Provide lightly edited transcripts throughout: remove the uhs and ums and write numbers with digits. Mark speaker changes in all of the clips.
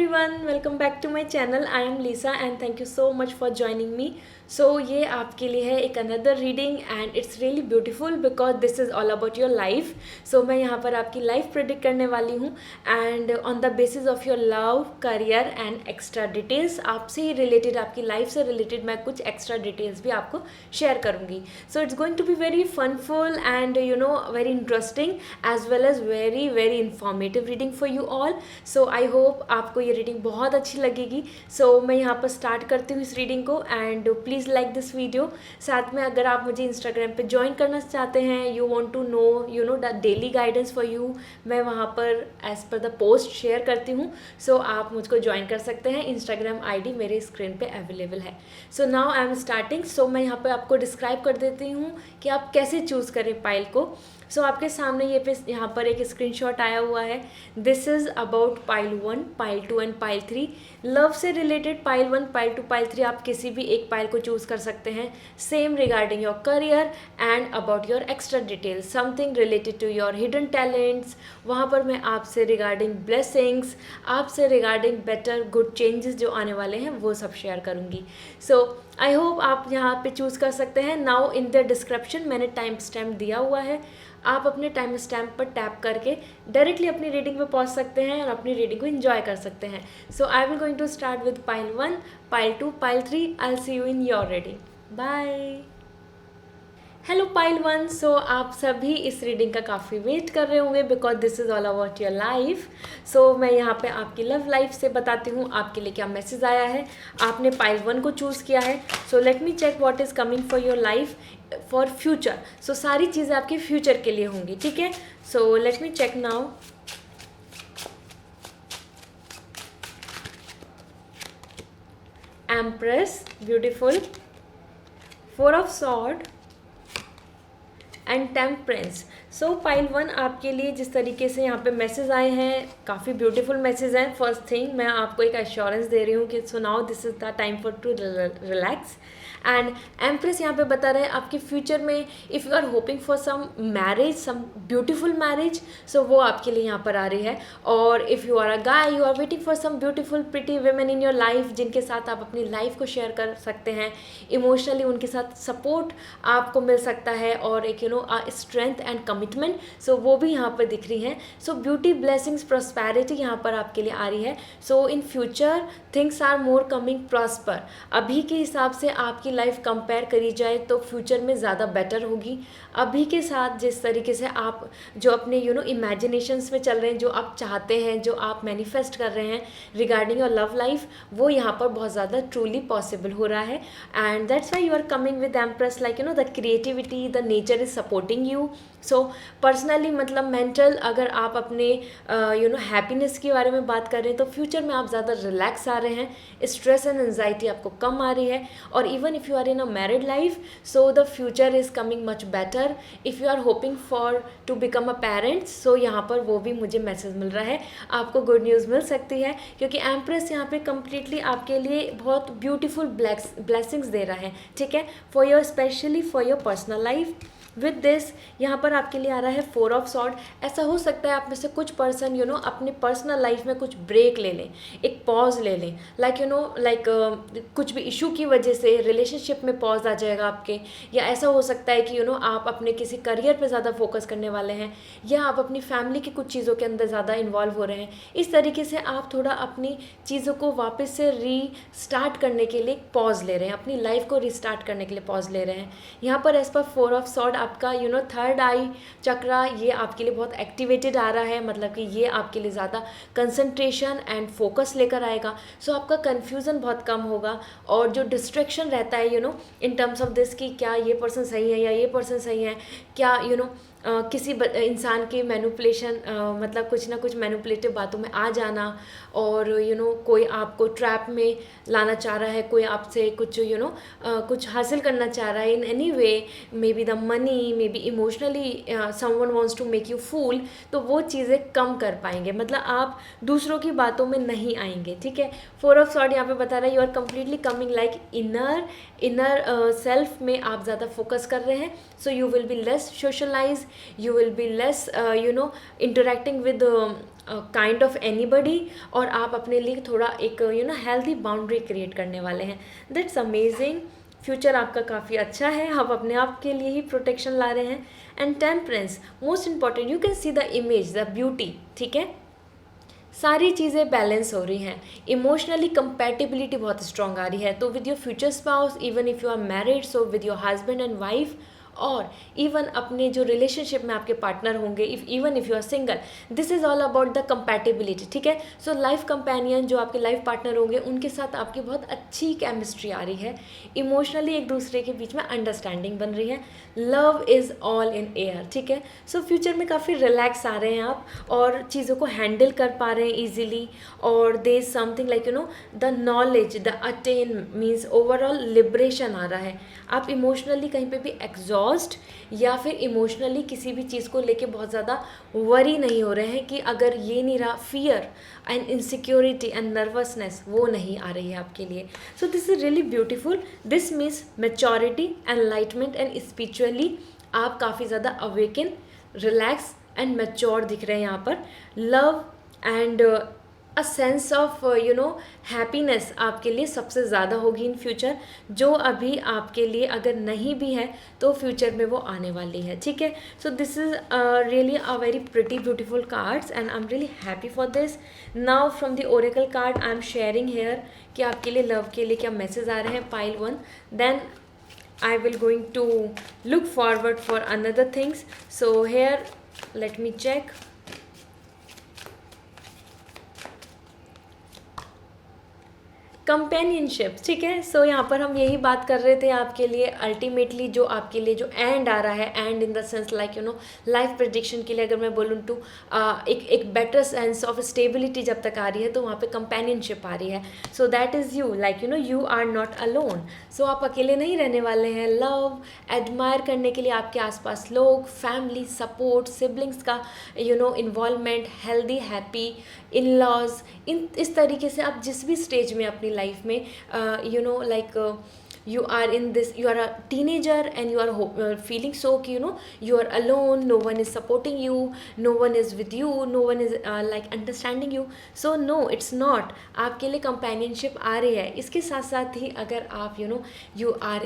Speaker 1: everyone, welcome back to my channel. I am Lisa and thank you so much for joining me. So ये आपके लिए है एक another reading and it's really beautiful because this is all about your life. So मैं यहाँ पर आपकी life predict करने वाली हूँ and on the basis of your love, career and extra details. आपसे ही रिलेटेड, आपकी लाइफ से रिलेटेड मैं कुछ एक्स्ट्रा डिटेल्स भी आपको शेयर करूँगी. So it's going to be very funful and very interesting as well as very very informative reading for you all. So I hope आपको ये रीडिंग बहुत अच्छी लगेगी. सो मैं यहाँ पर स्टार्ट करती हूँ इस रीडिंग को and please like this video. साथ में अगर आप मुझे इंस्टाग्राम पे ज्वाइन करना चाहते हैं, you want to know the daily guidance for you, मैं वहाँ पर as per the post share करती हूँ. सो आप मुझको ज्वाइन कर सकते हैं. इंस्टाग्राम आईडी मेरे स्क्रीन पे अवेलेबल है. So now I am starting. So मैं यहाँ पर आपको डिस्क्राइब कर देती हूँ कि आप कैसे चूज़ करें पाइल को. सो आपके सामने यहाँ पर एक स्क्रीनशॉट आया हुआ है. This is about pile 1, pile 2 and pile 3. Love से रिलेटेड पाइल 1, पाइल 2, पाइल 3 आप किसी भी एक पाइल को चूज़ कर सकते हैं. Same regarding your career and about your extra details, something related to your hidden talents. वहाँ पर मैं आपसे रिगार्डिंग ब्लेसिंग्स, आपसे रिगार्डिंग बेटर गुड चेंजेस जो आने वाले हैं वो सब शेयर करूँगी. सो आई होप आप यहाँ पे चूज़ कर सकते हैं. नाउ इन द डिस्क्रिप्शन मैंने टाइम स्टैम्प दिया हुआ है. आप अपने टाइम स्टैम्प पर टैप करके डायरेक्टली अपनी रीडिंग में पहुंच सकते हैं और अपनी रीडिंग को एंजॉय कर सकते हैं. So I will going to start with pile 1, pile 2, pile 3. I will see you in your reading. Bye. Hello pile 1. So आप सभी इस रीडिंग का काफ़ी वेट कर रहे होंगे because this is all about your life. So मैं यहाँ पे आपकी लव लाइफ से बताती हूँ आपके लिए क्या मैसेज आया है. आपने पाइल 1 को चूज़ किया है. So let me check what is coming for your life for future. So सारी चीज़ें आपके फ्यूचर के लिए होंगी, ठीक है. So let me check now. Empress, beautiful. 4 of sword and temperance. So pile 1 आपके लिए जिस तरीके से यहाँ पे मैसेज आए हैं काफ़ी ब्यूटीफुल मैसेज हैं. फर्स्ट थिंग मैं आपको एक एश्योरेंस दे रही हूँ कि so now this is the time for to relax. And empress यहाँ पे बता रहे हैं आपके फ्यूचर में if you are hoping for some marriage, some beautiful marriage, so वो आपके लिए यहाँ पर आ रही है. और if you are a guy, you are waiting for some beautiful pretty women in your life जिनके साथ आप अपनी लाइफ को शेयर कर सकते हैं. इमोशनली उनके साथ सपोर्ट आपको मिल सकता है और एक स्ट्रेंथ एंड कमिटमेंट. सो वो भी यहाँ पर दिख रही हैं. सो ब्यूटी, ब्लेसिंग्स, प्रॉस्पेरिटी यहाँ पर आपके लिए आ रही है. So in future things are more coming prosper. अभी के हिसाब से आपकी लाइफ कंपेयर करी जाए तो फ्यूचर में ज़्यादा बेटर होगी. अभी के साथ जिस तरीके से आप जो अपने इमेजिनेशंस में चल रहे हैं, जो आप चाहते हैं, जो आप मैनिफेस्ट कर रहे हैं रिगार्डिंग योर लव लाइफ, वो यहाँ पर बहुत ज़्यादा ट्रूली पॉसिबल हो रहा है. And that's why you are coming with empress like the creativity, the nature is supporting you. So personally मतलब मेंटल अगर आप अपने हैप्पीनेस के बारे में बात कर रहे हैं तो फ्यूचर में आप ज़्यादा रिलैक्स आ रहे हैं. स्ट्रेस एंड एंजाइटी आपको कम आ रही है. और even if you are in a married life, so the future is coming much better. If you are hoping for to become a parents, so यहाँ पर वो भी मुझे मैसेज मिल रहा है. आपको गुड न्यूज़ मिल सकती है क्योंकि एम्प्रेस यहाँ पे कम्प्लीटली आपके लिए बहुत ब्यूटीफुल ब्लेसिंग्स दे रहा है, ठीक है, for your specially for your personal life. With this यहाँ पर आपके लिए आ रहा है 4 ऑफ सॉर्ड. ऐसा हो सकता है आप में से कुछ पर्सन अपने पर्सनल लाइफ में कुछ ब्रेक ले लें, एक पॉज ले लें. लाइक कुछ भी इशू की वजह से रिलेशनशिप में पॉज आ जाएगा आपके. या ऐसा हो सकता है कि आप अपने किसी करियर पे ज़्यादा फोकस करने वाले हैं या आप अपनी फैमिली की कुछ चीज़ों के अंदर ज़्यादा इन्वॉल्व हो रहे हैं. इस तरीके से आप थोड़ा अपनी चीज़ों को वापस से रीस्टार्ट करने के लिए पॉज ले रहे हैं, अपनी लाइफ को रीस्टार्ट करने के लिए पॉज ले रहे हैं. यहाँ पर एज पर 4 ऑफ सॉर्ड आपका थर्ड आई चक्रा ये आपके लिए बहुत एक्टिवेटेड आ रहा है. मतलब कि ये आपके लिए ज़्यादा कंसंट्रेशन एंड फोकस लेकर आएगा. सो आपका कन्फ्यूज़न बहुत कम होगा और जो डिस्ट्रैक्शन रहता है इन टर्म्स ऑफ दिस कि क्या ये पर्सन सही है या ये पर्सन सही है, क्या किसी इंसान की मैनिपुलेशन मतलब कुछ ना कुछ मैनिपुलेटिव बातों में आ जाना और कोई आपको ट्रैप में लाना चाह रहा है, कोई आपसे कुछ कुछ हासिल करना चाह रहा है in any way, maybe the money, maybe emotionally someone wants to make you fool. तो वो चीज़ें कम कर पाएंगे, मतलब आप दूसरों की बातों में नहीं आएंगे, ठीक है. 4 ऑफ सॉर्ड यहाँ पे बता रहा है you are completely coming like inner self में आप ज़्यादा फोकस कर रहे हैं. So you will be less socialise, you will be less interacting with kind of anybody, और आप अपने लिए थोड़ा एक हेल्दी बाउंड्री क्रिएट करने वाले हैं. That's amazing. फ्यूचर आपका काफ़ी अच्छा है, आप अपने आप के लिए ही प्रोटेक्शन ला रहे हैं. And temperance, most important, you can see the image, the beauty. ठीक है, सारी चीज़ें बैलेंस हो रही हैं. इमोशनली कंपैटिबिलिटी बहुत स्ट्रॉन्ग आ रही है. तो with your future spouse, even if you are married, so with your husband and wife, और इवन अपने जो रिलेशनशिप में आपके पार्टनर होंगे, even if you are single, this is all about the compatibility. ठीक है, सो लाइफ कंपेनियन जो आपके लाइफ पार्टनर होंगे उनके साथ आपकी बहुत अच्छी केमिस्ट्री आ रही है. इमोशनली एक दूसरे के बीच में अंडरस्टैंडिंग बन रही है. Love is all in air. ठीक है, सो फ्यूचर में काफ़ी रिलैक्स आ रहे हैं आप, और चीज़ों को हैंडल कर पा रहे हैं ईजिली. और they is something like the knowledge, the attain means overall liberation आ रहा है. आप इमोशनली कहीं पे भी एग्जॉस्ट या फिर इमोशनली किसी भी चीज़ को लेके बहुत ज़्यादा वरी नहीं हो रहे हैं कि अगर ये नहीं रहा, fear and insecurity and nervousness वो नहीं आ रही है आपके लिए. So this is really beautiful. This means maturity, enlightenment and spiritually आप काफ़ी ज़्यादा अवेकन, रिलैक्स एंड मैच्योर दिख रहे हैं यहाँ पर. Love and a sense of happiness आपके लिए सबसे ज़्यादा होगी इन फ्यूचर, जो अभी आपके लिए अगर नहीं भी है तो फ्यूचर में वो आने वाली है. ठीक है, so this is really a very pretty beautiful cards and I am really happy for this. Now from the oracle card I am sharing here कि आपके लिए लव के लिए क्या मैसेज आ रहे हैं, pile 1. Then I will going to look forward for another things. So here let me check. Companionship. ठीक है, सो यहाँ पर हम यही बात कर रहे थे आपके लिए. अल्टीमेटली जो आपके लिए जो एंड आ रहा है, and in the sense like life prediction के लिए अगर मैं बोलूँ तो एक बेटर सेंस ऑफ स्टेबिलिटी जब तक आ रही है तो वहाँ पे कंपेनियनशिप आ रही है. So that is you, like you are not alone. So आप अकेले नहीं रहने वाले हैं. लव, एडमायर करने के लिए आपके आसपास लोग, फैमिली सपोर्ट, सिबलिंग्स का involvement, healthy happy in laws. इस तरीके से आप जिस भी स्टेज में अपनी लाइफ में you are in this, you are a teenager and you are feeling so कि you are alone, no one is supporting you, no one is with you, no one is like understanding you. So no, it's not. आपके लिए companionship आ रही है. इसके साथ साथ ही अगर आप you are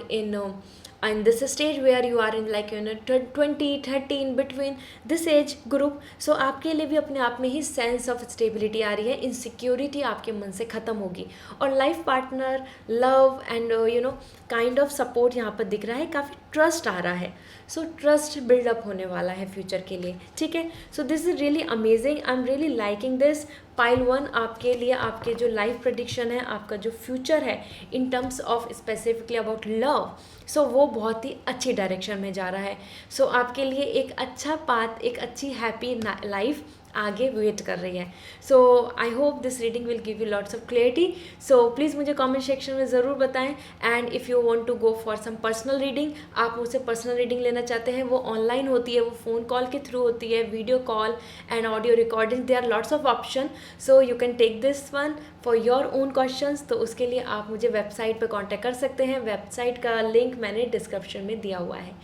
Speaker 1: in this stage where you are in like 20, 30 in between this age group, so आपके लिए भी अपने आप में ही सेंस ऑफ स्टेबिलिटी आ रही है. इनसिक्योरिटी आपके मन से ख़त्म होगी, और life partner, love and kind of support यहाँ पर दिख रहा है. काफ़ी ट्रस्ट आ रहा है. सो ट्रस्ट बिल्डअप होने वाला है फ्यूचर के लिए. ठीक है, so this is really amazing. I am really liking this. Pile 1 आपके लिए आपके जो लाइफ प्रेडिक्शन है, आपका जो फ्यूचर है in terms of specifically about love, so वो बहुत ही अच्छी डायरेक्शन में जा रहा है. सो आपके लिए एक अच्छा पाथ, एक अच्छी हैप्पी लाइफ आगे वेट कर रही है. So I hope this reading will give you lots of clarity. So please मुझे कमेंट सेक्शन में ज़रूर बताएं. And if you want to go for some personal reading, आप मुझसे पर्सनल रीडिंग लेना चाहते हैं, वो ऑनलाइन होती है, वो फ़ोन कॉल के थ्रू होती है, video call and audio recording. There are lots of option, so you can take this one for your own questions. तो उसके लिए आप मुझे वेबसाइट पर कॉन्टैक्ट कर सकते हैं. वेबसाइट का लिंक मैंने डिस्क्रिप्शन में दिया हुआ है.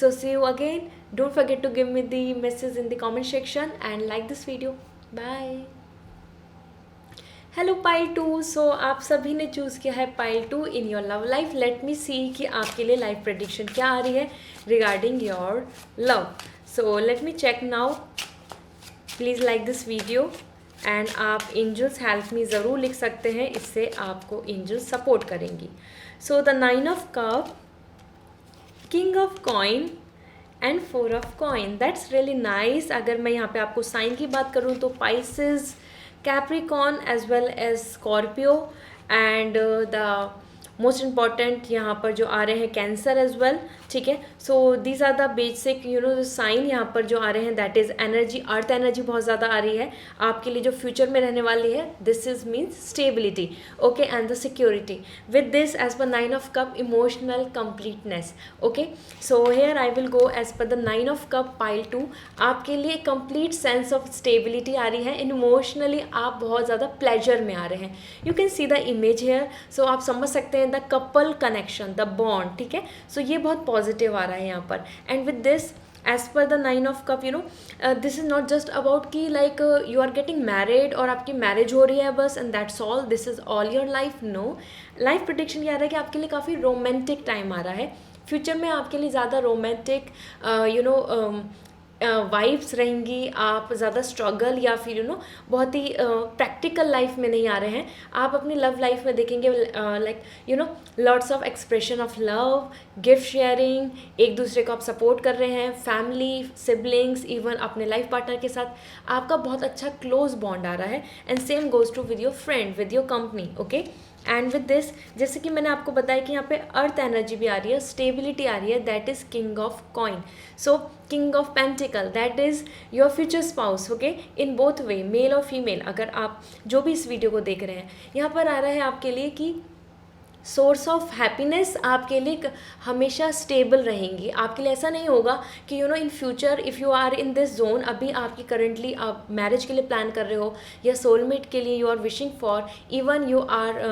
Speaker 1: So see you again. Don't forget to give me the message in the comment section and like this video. Bye. Hello pile 2. So आप सभी ने चूज़ किया है pile 2 in your love life. Let me see कि आपके लिए life prediction क्या आ रही है regarding your love. So let me check now. Please like this video and आप एंजल्स हेल्प मी ज़रूर लिख सकते हैं, इससे आपको एंजल्स सपोर्ट करेंगी. So the 9 of cup, king of coin and 4 of coin. That's really nice. अगर मैं यहाँ पे आपको साइन की बात करूँ तो Pisces, Capricorn as well as Scorpio and the most important यहाँ पर जो आ रहे हैं कैंसर एज वेल. ठीक है, so these are the basic sign यहाँ पर जो आ रहे हैं. That is energy, earth energy बहुत ज़्यादा आ रही है आपके लिए जो फ्यूचर में रहने वाली है. This is means stability, okay, and the security. With this as per 9 of cup, emotional completeness. Okay, so here I will go as per the 9 of cup pile 2. आपके लिए कंप्लीट सेंस ऑफ स्टेबिलिटी आ रही है. Emotionally आप बहुत ज़्यादा pleasure में आ रहे हैं. You can see the image here. So आप समझ सकते हैं the couple connection, the bond. ठीक है, सो ये बहुत पॉजिटिव आ रहा है यहाँ पर. And with this as per the 9 of Cup, this is not just about कि like you are getting married और आपकी मैरिज हो रही है बस and that's all, this is all your life. No, life prediction क्या आ रहा है कि आपके लिए काफ़ी रोमांटिक टाइम आ रहा है, फ्यूचर में आपके लिए ज़्यादा रोमांटिक वाइब्स रहेंगी, आप ज़्यादा स्ट्रगल या फिर बहुत ही प्रैक्टिकल लाइफ में नहीं आ रहे हैं, आप अपनी लव लाइफ में देखेंगे like lots of expression of love, gift sharing, एक दूसरे को आप सपोर्ट कर रहे हैं, फैमिली, सिबलिंग्स, इवन अपने लाइफ पार्टनर के साथ आपका बहुत अच्छा क्लोज बॉन्ड आ रहा है। And same goes to with your friend, with your company, okay. And with this, जैसे कि मैंने आपको बताया कि यहाँ पे अर्थ एनर्जी भी आ रही है, स्टेबिलिटी आ रही है, that is king of coin. So king of pentacle, that is your future spouse, okay, in both way, male और फीमेल। अगर आप जो भी इस वीडियो को देख रहे हैं, यहाँ पर आ रहा है आपके लिए कि सोर्स ऑफ हैप्पीनेस आपके लिए हमेशा स्टेबल रहेंगी। आपके लिए ऐसा नहीं होगा कि in future if you are in this zone, अभी आपकी करंटली आप मैरिज के लिए प्लान कर रहे हो या सोलमेट के लिए you are wishing for, even you are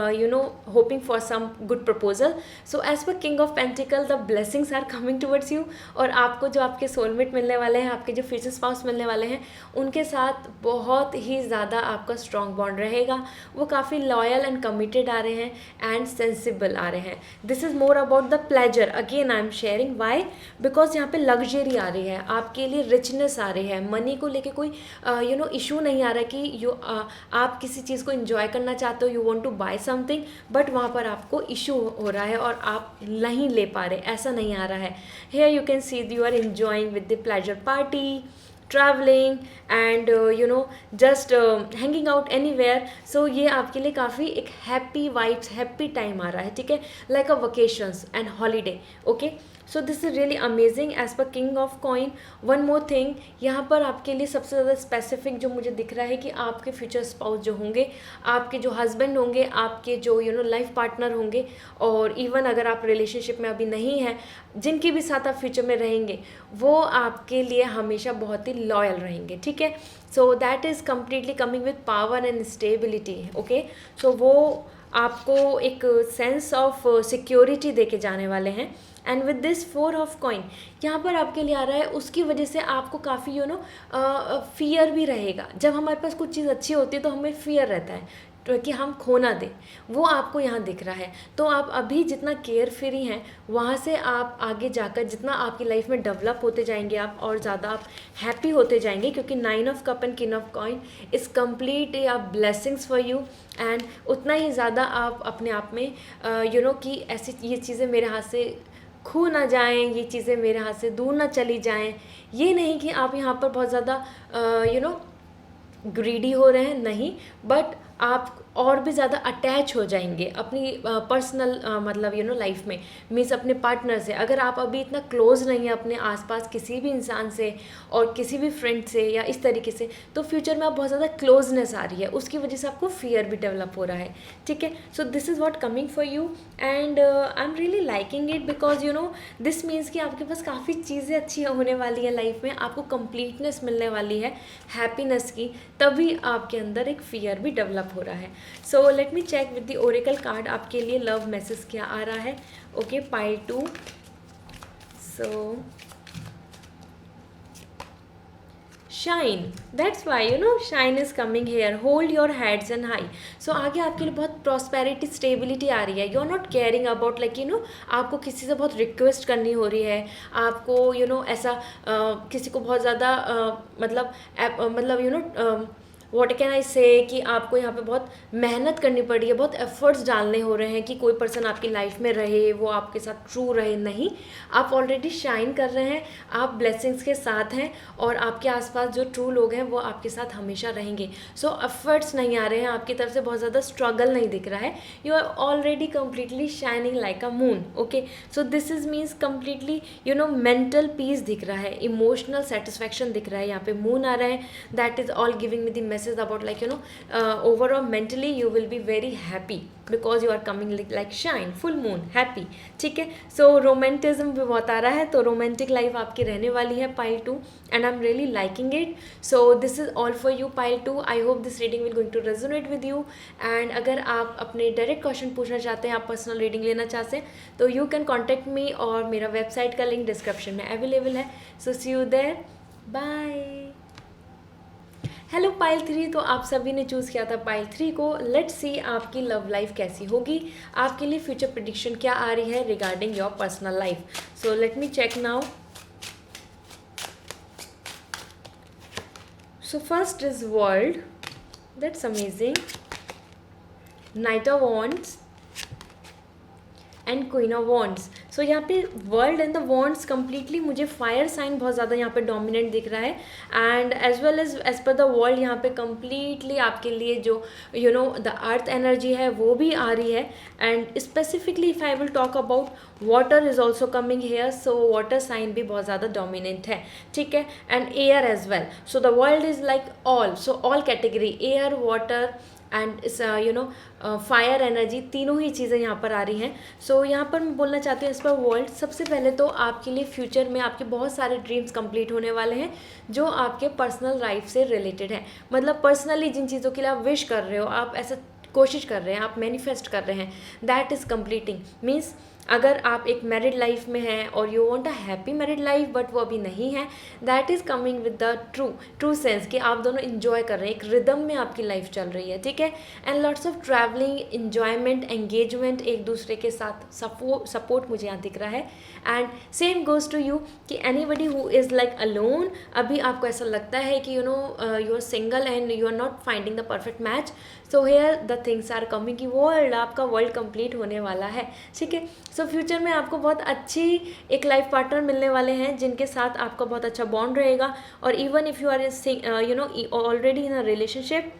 Speaker 1: hoping for some good proposal. So as per king of pentacle, the blessings are coming towards you, और आपको जो आपके सोलमेट मिलने वाले हैं, आपके जो फ्यूचर स्पाउस मिलने वाले हैं, उनके साथ बहुत ही ज़्यादा आपका स्ट्रॉन्ग बॉन्ड रहेगा। वो काफ़ी लॉयल एंड कमिटेड आ रहे हैं एंड सेंसिबल आ रहे हैं। This is more about the pleasure, again I am sharing why, because यहाँ पे लग्जरी आ रही है, आपके लिए रिचनेस आ रही है, मनी को लेके कोई इशू नहीं आ रहा है कि आप किसी चीज़ को इंजॉय करना चाहते हो, you want to buy something, but वहाँ पर आपको इशू हो रहा है और आप नहीं ले पा रहे, ऐसा नहीं आ रहा है। Here you can see you are enjoying with the pleasure party, traveling and just hanging out anywhere. So ये आपके लिए काफ़ी एक हैप्पी वाइब्स, हैप्पी टाइम आ रहा है, ठीक है, like a vacations and holiday, okay. So this is really amazing as per king of coin. One more thing, यहाँ पर आपके लिए सबसे ज़्यादा स्पेसिफिक जो मुझे दिख रहा है कि आपके फ्यूचर स्पाउस जो होंगे, आपके जो हस्बैंड होंगे, आपके जो लाइफ पार्टनर होंगे, और इवन अगर आप रिलेशनशिप में अभी नहीं हैं, जिनके भी साथ आप फ्यूचर में रहेंगे, वो आपके लिए हमेशा बहुत ही लॉयल रहेंगे, ठीक है। So that is completely coming with power and stability, okay. So वो आपको एक सेंस ऑफ सिक्योरिटी दे के जाने वाले हैं। And with this 4 of coin यहाँ पर आपके लिए आ रहा है, उसकी वजह से आपको काफ़ी फियर भी रहेगा। जब हमारे पास कुछ चीज़ अच्छी होती है तो हमें फियर रहता है कि हम खो ना दें, वो आपको यहाँ दिख रहा है। तो आप अभी जितना केयर फ्री हैं, वहाँ से आप आगे जाकर जितना आपकी लाइफ में डेवलप होते जाएंगे आप, और ज़्यादा आप हैप्पी होते जाएंगे, क्योंकि 9 of cup and king of coin is complete blessings for you. And उतना ही ज़्यादा आप अपने आप में कि ऐसी ये चीज़ें मेरे हाथ से खो ना जाएं, ये चीज़ें मेरे हाथ से दूर ना चली जाएं। ये नहीं कि आप यहाँ पर बहुत ज़्यादा ग्रीडी हो रहे हैं, नहीं, बट आप और भी ज़्यादा अटैच हो जाएंगे अपनी पर्सनल मतलब लाइफ में, मीन्स अपने पार्टनर से। अगर आप अभी इतना क्लोज नहीं है अपने आसपास किसी भी इंसान से और किसी भी फ्रेंड से या इस तरीके से, तो फ्यूचर में आप बहुत ज़्यादा क्लोजनेस आ रही है, उसकी वजह से आपको फियर भी डेवलप हो रहा है, ठीक है। So this is what coming for you and I am really liking it, because this means कि आपके पास काफ़ी चीज़ें अच्छी होने वाली है लाइफ में, आपको कंप्लीटनेस मिलने वाली है हैप्पीनेस की, तभी आपके अंदर एक फियर भी डेवलप हो रहा है। So let me check with the oracle card आपके लिए लव मैसेज क्या आ रहा है, okay, pile 2। So shine, that's why shine is coming here, hold your heads and high. So आगे आपके लिए बहुत प्रॉस्पेरिटी, स्टेबिलिटी आ रही है। You are not caring about like आपको किसी से बहुत रिक्वेस्ट करनी हो रही है, आपको ऐसा किसी को बहुत ज़्यादा मतलब व्हाट कैन आई से कि आपको यहाँ पे बहुत मेहनत करनी पड़ी है, बहुत एफर्ट्स डालने हो रहे हैं कि कोई पर्सन आपकी लाइफ में रहे, वो आपके साथ ट्रू रहे। नहीं, आप ऑलरेडी शाइन कर रहे हैं, आप ब्लेसिंग्स के साथ हैं, और आपके आसपास जो ट्रू लोग हैं वो आपके साथ हमेशा रहेंगे। सो एफर्ट्स नहीं आ रहे हैं आपकी तरफ से, बहुत ज़्यादा स्ट्रगल नहीं दिख रहा है, you are already completely shining like a moon, okay. So this is means completely mental peace दिख रहा है, इमोशनल सेटिस्फैक्शन दिख रहा है, यहाँ पे मून आ रहा है, that is all giving me the message about like overall mentally you will be very happy because you are coming like shine, full moon, happy. ठीक है, सो रोमांटिज्म भी बहुत आ रहा है, तो रोमांटिक लाइफ आपकी रहने वाली है pile 2 and I am really liking it. So this is all for you pile 2. I hope this reading will going to resonate with you. And अगर आप अपने डायरेक्ट क्वेश्चन पूछना चाहते हैं, आप पर्सनल रीडिंग लेना चाहते हैं, तो यू कैन कॉन्टैक्ट मी, और मेरा वेबसाइट का लिंक डिस्क्रिप्शन में अवेलेबल है. So see you there, bye. Hello pile 3, तो आप सभी ने चूज़ किया था पाइल 3 को. लेट्स सी आपकी लव लाइफ कैसी होगी, आपके लिए फ्यूचर प्रेडिक्शन क्या आ रही है regarding your personal life. So let me check now. So first is world, that's amazing. Knight of wands and queen of wands. So यहाँ पे world and the wands completely मुझे फायर साइन बहुत ज़्यादा यहाँ पे डोमिनेंट दिख रहा है. And as well as per the world यहाँ पे कम्प्लीटली आपके लिए जो द अर्थ एनर्जी है वो भी आ रही है. And specifically if I will talk about water is also coming here, so water sign भी बहुत ज़्यादा डोमिनेंट है. ठीक है, and air as well. So the world is like all, so all category, air, water and fire energy, तीनों ही चीज़ें यहाँ पर आ रही हैं. सो यहाँ पर मैं बोलना चाहती हूँ इस पर वर्ल्ड. सबसे पहले तो आपके लिए फ्यूचर में आपके बहुत सारे ड्रीम्स कंप्लीट होने वाले हैं जो आपके पर्सनल लाइफ से रिलेटेड हैं. मतलब पर्सनली जिन चीज़ों के लिए आप विश कर रहे हो, आप ऐसा कोशिश कर रहे हैं, आप मैनिफेस्ट कर रहे हैं, दैट इज़ कंप्लीटिंग. मीन्स अगर आप एक मैरिड लाइफ में हैं और you want a happy married life but वो अभी नहीं है, that is coming with the true sense कि आप दोनों इन्जॉय कर रहे हैं, एक रिदम में आपकी लाइफ चल रही है. ठीक है, and lots of travelling, enjoyment, engagement, एक दूसरे के साथ सपोर्ट मुझे यहाँ दिख रहा है. And same goes to you कि anybody who is like alone, अभी आपको ऐसा लगता है कि you are single and you are not finding the perfect match. So here the things are coming कि वर्ल्ड, आपका वर्ल्ड कंप्लीट होने वाला है. ठीक है, सो फ्यूचर में आपको बहुत अच्छी एक लाइफ पार्टनर मिलने वाले हैं जिनके साथ आपका बहुत अच्छा बॉन्ड रहेगा. और even if you are already in a relationship,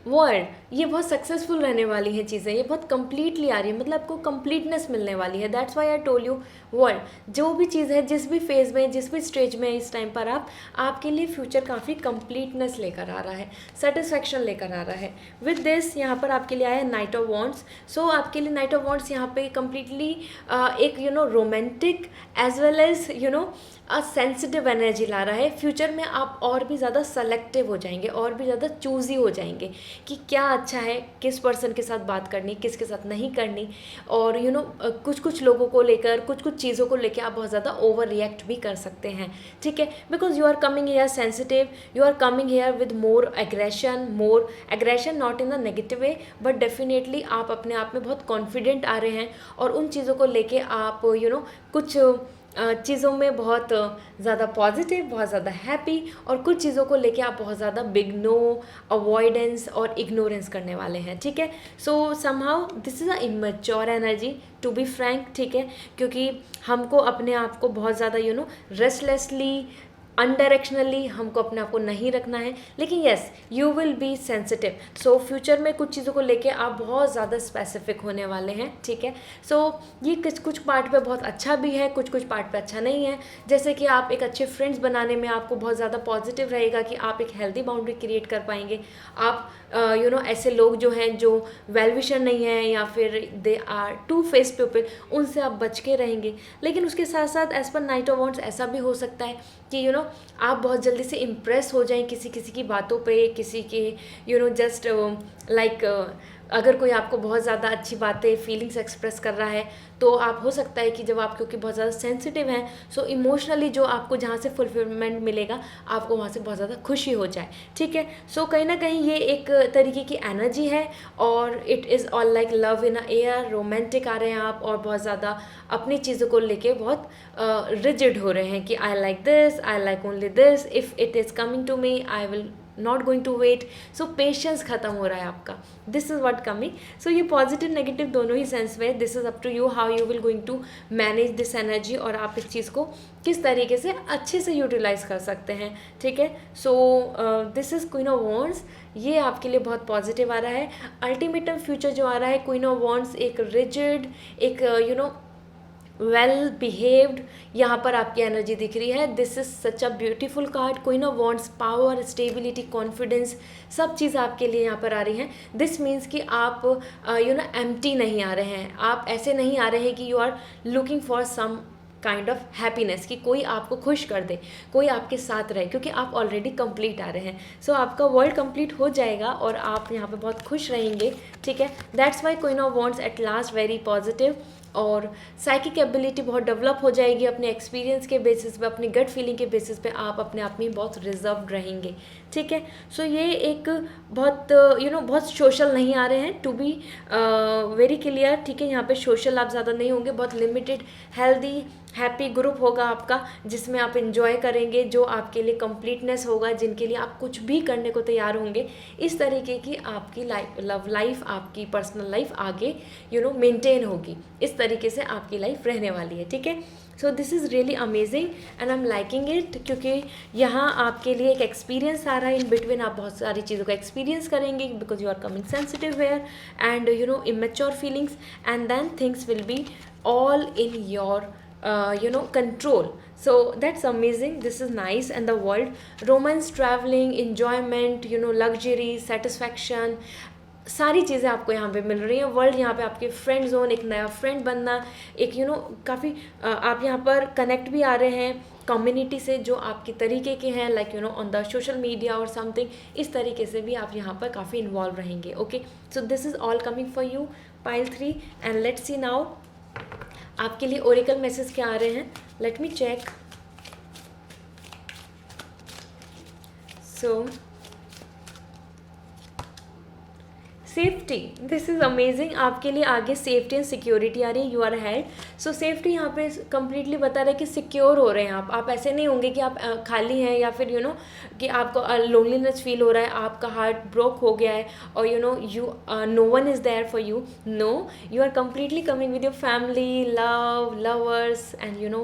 Speaker 1: world ये बहुत सक्सेसफुल रहने वाली हैं चीज़ें, ये बहुत कंप्लीटली आ रही है, मतलब आपको कंप्लीटनेस मिलने वाली है. That's why I told you world जो भी चीज़ है, जिस भी फेज़ में, जिस भी स्टेज में इस टाइम पर आपके लिए फ्यूचर काफ़ी कंप्लीटनेस लेकर आ रहा है, सेटिस्फैक्शन लेकर आ रहा है. विद दिस यहाँ पर आपके लिए आया है नाइट ऑफ वॉन्ड्स. सो आपके लिए नाइट ऑफ वॉन्ड्स यहाँ पे कम्प्लीटली एक romantic as well as sensitive energy ला रहा है. फ्यूचर में आप और भी ज़्यादा सेलेक्टिव हो जाएंगे, और भी ज़्यादा चूज़ी हो जाएंगे कि क्या अच्छा है, किस पर्सन के साथ बात करनी, किसके साथ नहीं करनी. और कुछ लोगों को लेकर, कुछ चीज़ों को लेकर आप बहुत ज़्यादा ओवर रिएक्ट भी कर सकते हैं. ठीक है, because you are coming here sensitive, you are coming here with more aggression, not in the negative way, but definitely आप अपने आप में बहुत कॉन्फिडेंट आ रहे हैं. और उन चीज़ों को लेके आप कुछ चीज़ों में बहुत ज़्यादा पॉजिटिव, बहुत ज़्यादा हैप्पी, और कुछ चीज़ों को लेके आप बहुत ज़्यादा बिग नो, अवॉइडेंस और इग्नोरेंस करने वाले हैं. ठीक है, so somehow this is a immature energy to be frank. ठीक है, क्योंकि हमको अपने आप को बहुत ज़्यादा रेस्टलेसली, अनडायरेक्शनली हमको अपने आप को नहीं रखना है. लेकिन yes, you will be sensitive. So future में कुछ चीज़ों को लेके आप बहुत ज़्यादा स्पेसिफिक होने वाले हैं. ठीक है, सो ये कुछ पार्ट पे बहुत अच्छा भी है, कुछ पार्ट पे अच्छा नहीं है. जैसे कि आप एक अच्छे फ्रेंड्स बनाने में आपको बहुत ज़्यादा पॉजिटिव रहेगा कि आप एक हेल्दी बाउंड्री क्रिएट कर पाएंगे. आप ऐसे लोग जो हैं जो वेल विशर नहीं हैं या फिर they are to face people, उनसे आप बच के रहेंगे. लेकिन उसके साथ साथ as per knight of wands ऐसा भी हो सकता है कि आप बहुत जल्दी से इम्प्रेस हो जाएं किसी की बातों पे, किसी के जस्ट लाइक अगर कोई आपको बहुत ज़्यादा अच्छी बातें, फीलिंग्स एक्सप्रेस कर रहा है, तो आप हो सकता है कि जब आप क्योंकि बहुत ज़्यादा सेंसिटिव हैं, सो इमोशनली जो आपको जहाँ से फुलफिलमेंट मिलेगा, आपको वहाँ से बहुत ज़्यादा खुशी हो जाए. ठीक है, सो कहीं ना कहीं ये एक तरीके की एनर्जी है, और it is all like love in a air. Romantic आ रहे हैं आप, और बहुत ज़्यादा अपनी चीज़ों को लेके बहुत रिजिड हो रहे हैं कि I like this, I like only this, if it is coming to me I will not going to wait. So patience ख़त्म हो रहा है आपका. This is what coming. So ये पॉजिटिव नेगेटिव दोनों ही सेंस में, this is up to you how you will going to manage this energy, और आप इस चीज़ को किस तरीके से अच्छे से यूटिलाइज कर सकते हैं. ठीक है, so this is queen of wands. ये आपके लिए बहुत पॉजिटिव आ रहा है. अल्टीमेटम फ्यूचर जो आ रहा है, क्वीन ऑफ वॉन्ड्स एक रिजिड, एक वेल बिहेव्ड, यहाँ पर आपकी एनर्जी दिख रही है। This is such a beautiful card. Queen of wands, power, stability, confidence, सब चीज़ आपके लिए यहाँ पर आ रही हैं। दिस मीन्स कि आप एम्प्टी नहीं आ रहे हैं, आप ऐसे नहीं आ रहे हैं कि you are looking for some kind of happiness, कि कोई आपको खुश कर दे, कोई आपके साथ रहे, क्योंकि आप ऑलरेडी कंप्लीट आ रहे हैं। सो आपका वर्ल्ड कंप्लीट हो जाएगा और आप यहाँ पे बहुत खुश रहेंगे, ठीक है। That's Y queen of wands at last very positive. और साइकिक एबिलिटी बहुत डेवलप हो जाएगी अपने एक्सपीरियंस के बेसिस पे, अपनी गट फीलिंग के बेसिस पे आप अपने आप में बहुत रिजर्व्ड रहेंगे, ठीक है। सो ये एक बहुत बहुत सोशल नहीं आ रहे हैं, टू बी वेरी क्लियर, ठीक है। यहाँ पे सोशल आप ज़्यादा नहीं होंगे, बहुत लिमिटेड हेल्दी हैप्पी ग्रुप होगा आपका, जिसमें आप इन्जॉय करेंगे, जो आपके लिए कंप्लीटनेस होगा, जिनके लिए आप कुछ भी करने को तैयार होंगे। इस तरीके की आपकी लव लाइफ, आपकी पर्सनल लाइफ आगे मेंटेन होगी। इस तरीके से आपकी लाइफ रहने वाली है, ठीक है। So this is really amazing and I am liking it, क्योंकि यहाँ आपके लिए एक एक्सपीरियंस आ रहा है। इन बिटवीन आप बहुत सारी चीज़ों का एक्सपीरियंस करेंगे, because you are coming sensitive where and immature feelings, and then things will be all in your control. So that's amazing. This is nice. And the world, romance, traveling, enjoyment, luxury, satisfaction, सारी चीज़ें आपको यहाँ पे मिल रही हैं। World यहाँ पे आपके फ्रेंड जोन, एक नया फ्रेंड बनना, एक काफ़ी आप यहाँ पर कनेक्ट भी आ रहे हैं कम्युनिटी से जो आपके तरीके के हैं, like on the social media और समथिंग, इस तरीके से भी आप यहाँ पर काफ़ी इन्वॉल्व रहेंगे। Okay, so this is all coming for you pile 3 and let's see now आपके लिए ओरेकल मैसेज क्या आ रहे हैं। Let me check. So safety, this is amazing. आपके लिए आगे सेफ्टी एंड सिक्योरिटी आ रही है, you are head. So safety यहाँ पे कंप्लीटली बता रहा है कि सिक्योर हो रहे हैं आप ऐसे नहीं होंगे कि आप खाली हैं, या फिर कि आपको लोनलीनेस फील हो रहा है, आपका हार्ट ब्रोक हो गया है और you no one is there for you. No, you are completely coming with your family, lovers and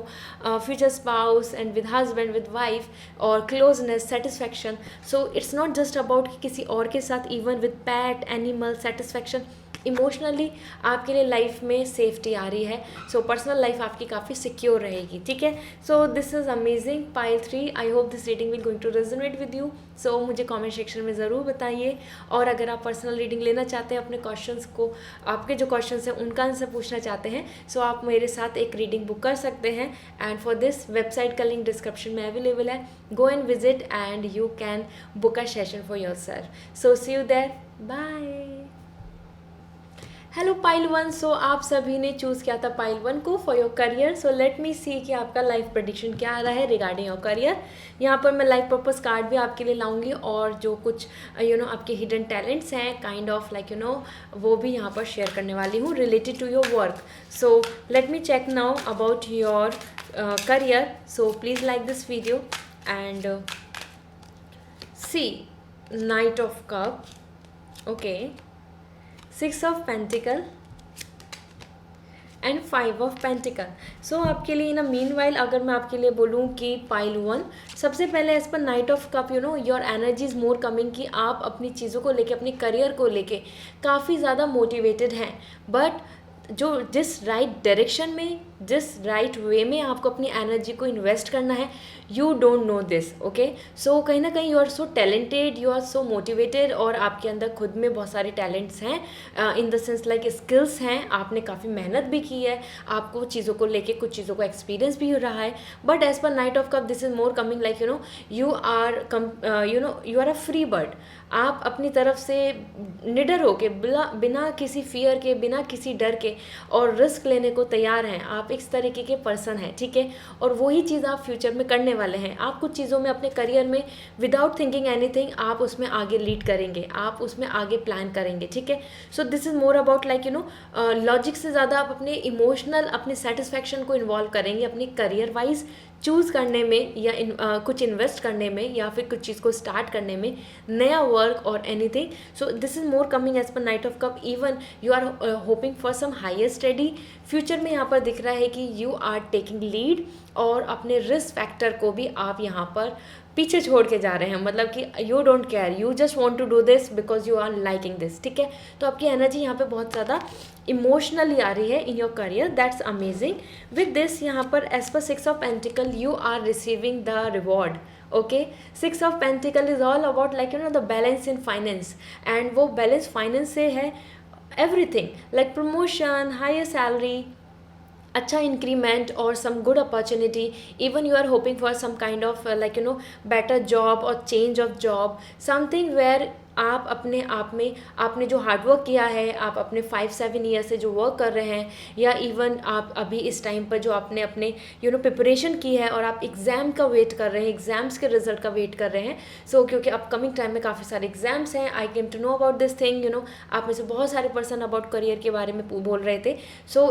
Speaker 1: future spouse and with husband, with wife, और closeness, satisfaction. So it's not just about किसी और के साथ, even with pet, animal, satisfaction, emotionally आपके लिए life में safety आ रही है। सो पर्सनल लाइफ आपकी काफ़ी सिक्योर रहेगी, ठीक है। So this is amazing pile 3। I hope this reading will going to resonate with you. So मुझे कमेंट सेक्शन में ज़रूर बताइए, और अगर आप पर्सनल रीडिंग लेना चाहते हैं, अपने क्वेश्चंस को, आपके जो क्वेश्चंस हैं उनका आंसर पूछना चाहते हैं, सो आप मेरे साथ एक रीडिंग बुक कर सकते हैं। एंड फॉर दिस, वेबसाइट का लिंक डिस्क्रिप्शन में अवेलेबल है, go and visit and you can book a session for yourself. So see you there, bye. Hello pile 1। So आप सभी ने चूज़ किया था पाइल 1 को for your career. So let me see कि आपका लाइफ प्रेडिक्शन क्या आ रहा है रिगार्डिंग योर करियर। यहाँ पर मैं लाइफ पर्पस कार्ड भी आपके लिए लाऊंगी, और जो कुछ आपके हिडन टैलेंट्स हैं, काइंड ऑफ लाइक वो भी यहाँ पर शेयर करने वाली हूँ related to your work. So let me check now about your career. So please like this video and see knight of cup, okay, 6 of pentacle and 5 of pentacle. So आपके लिए meanwhile अगर मैं आपके लिए बोलूँ कि पाइल 1, सबसे पहले as per knight of cup your energy is more coming, कि आप अपनी चीज़ों को लेके, अपने करियर को लेके काफ़ी ज़्यादा मोटिवेटेड हैं, बट जिस राइट डायरेक्शन में, जिस राइट वे में आपको अपनी एनर्जी को इन्वेस्ट करना है, you don't know this, okay. So कहीं ना कहीं you are so talented, you are so motivated, और आपके अंदर खुद में बहुत सारे टैलेंट्स हैं, in the sense like skills हैं, आपने काफ़ी मेहनत भी की है, आपको चीज़ों को लेके कुछ चीज़ों को एक्सपीरियंस भी हो रहा है, but as per knight of cup this is more coming like you are a free bird. आप अपनी तरफ से निडर होके, बिना किसी फियर के, बिना किसी डर के और रिस्क लेने को तैयार हैं। आप इस तरीके के पर्सन हैं, ठीक है, और वही चीज़ आप फ्यूचर में करने वाले हैं। आप कुछ चीज़ों में अपने करियर में विदाउट थिंकिंग एनीथिंग आप उसमें आगे लीड करेंगे, आप उसमें आगे प्लान करेंगे, ठीक है। So this is more about like logic से ज़्यादा आप अपने इमोशनल, अपने सेटिस्फैक्शन को इन्वॉल्व करेंगे अपनी करियर वाइज चूज़ करने में, या कुछ इन्वेस्ट करने में, या फिर कुछ चीज़ को स्टार्ट करने में, नया वर्क और anything. So this is more coming as per knight of cup. Even you are hoping for some higher study. Future में यहाँ पर दिख रहा है कि यू आर टेकिंग लीड, और अपने रिस्क फैक्टर को भी आप यहाँ पर पीछे छोड़ के जा रहे हैं, मतलब कि you don't care, you just want to do this because you are liking this, ठीक है। तो आपकी एनर्जी यहाँ पे बहुत ज़्यादा इमोशनली आ रही है in your career, that's amazing. With this यहाँ पर as per 6 of pentacle you are receiving the reward, okay. 6 of pentacle is all about like the balance in finance, and वो बैलेंस फाइनेंस से है everything, like promotion, higher salary, अच्छा increment और some good opportunity, even you are hoping for some kind of like better job और change of job, something where आप अपने आप में आपने जो हार्डवर्क किया है, आप अपने 5-7 ईयर से जो वर्क कर रहे हैं, या इवन आप अभी इस टाइम पर जो आपने अपने प्रिपरेशन की है और आप एग्ज़ाम का वेट कर रहे हैं, एग्ज़ाम्स के रिजल्ट का वेट कर रहे हैं। क्योंकि अपकमिंग टाइम में काफ़ी सारे एग्ज़ाम्स हैं, I came to know about this thing, आप में से बहुत सारे पर्सन अबाउट करियर के बारे में बोल रहे थे।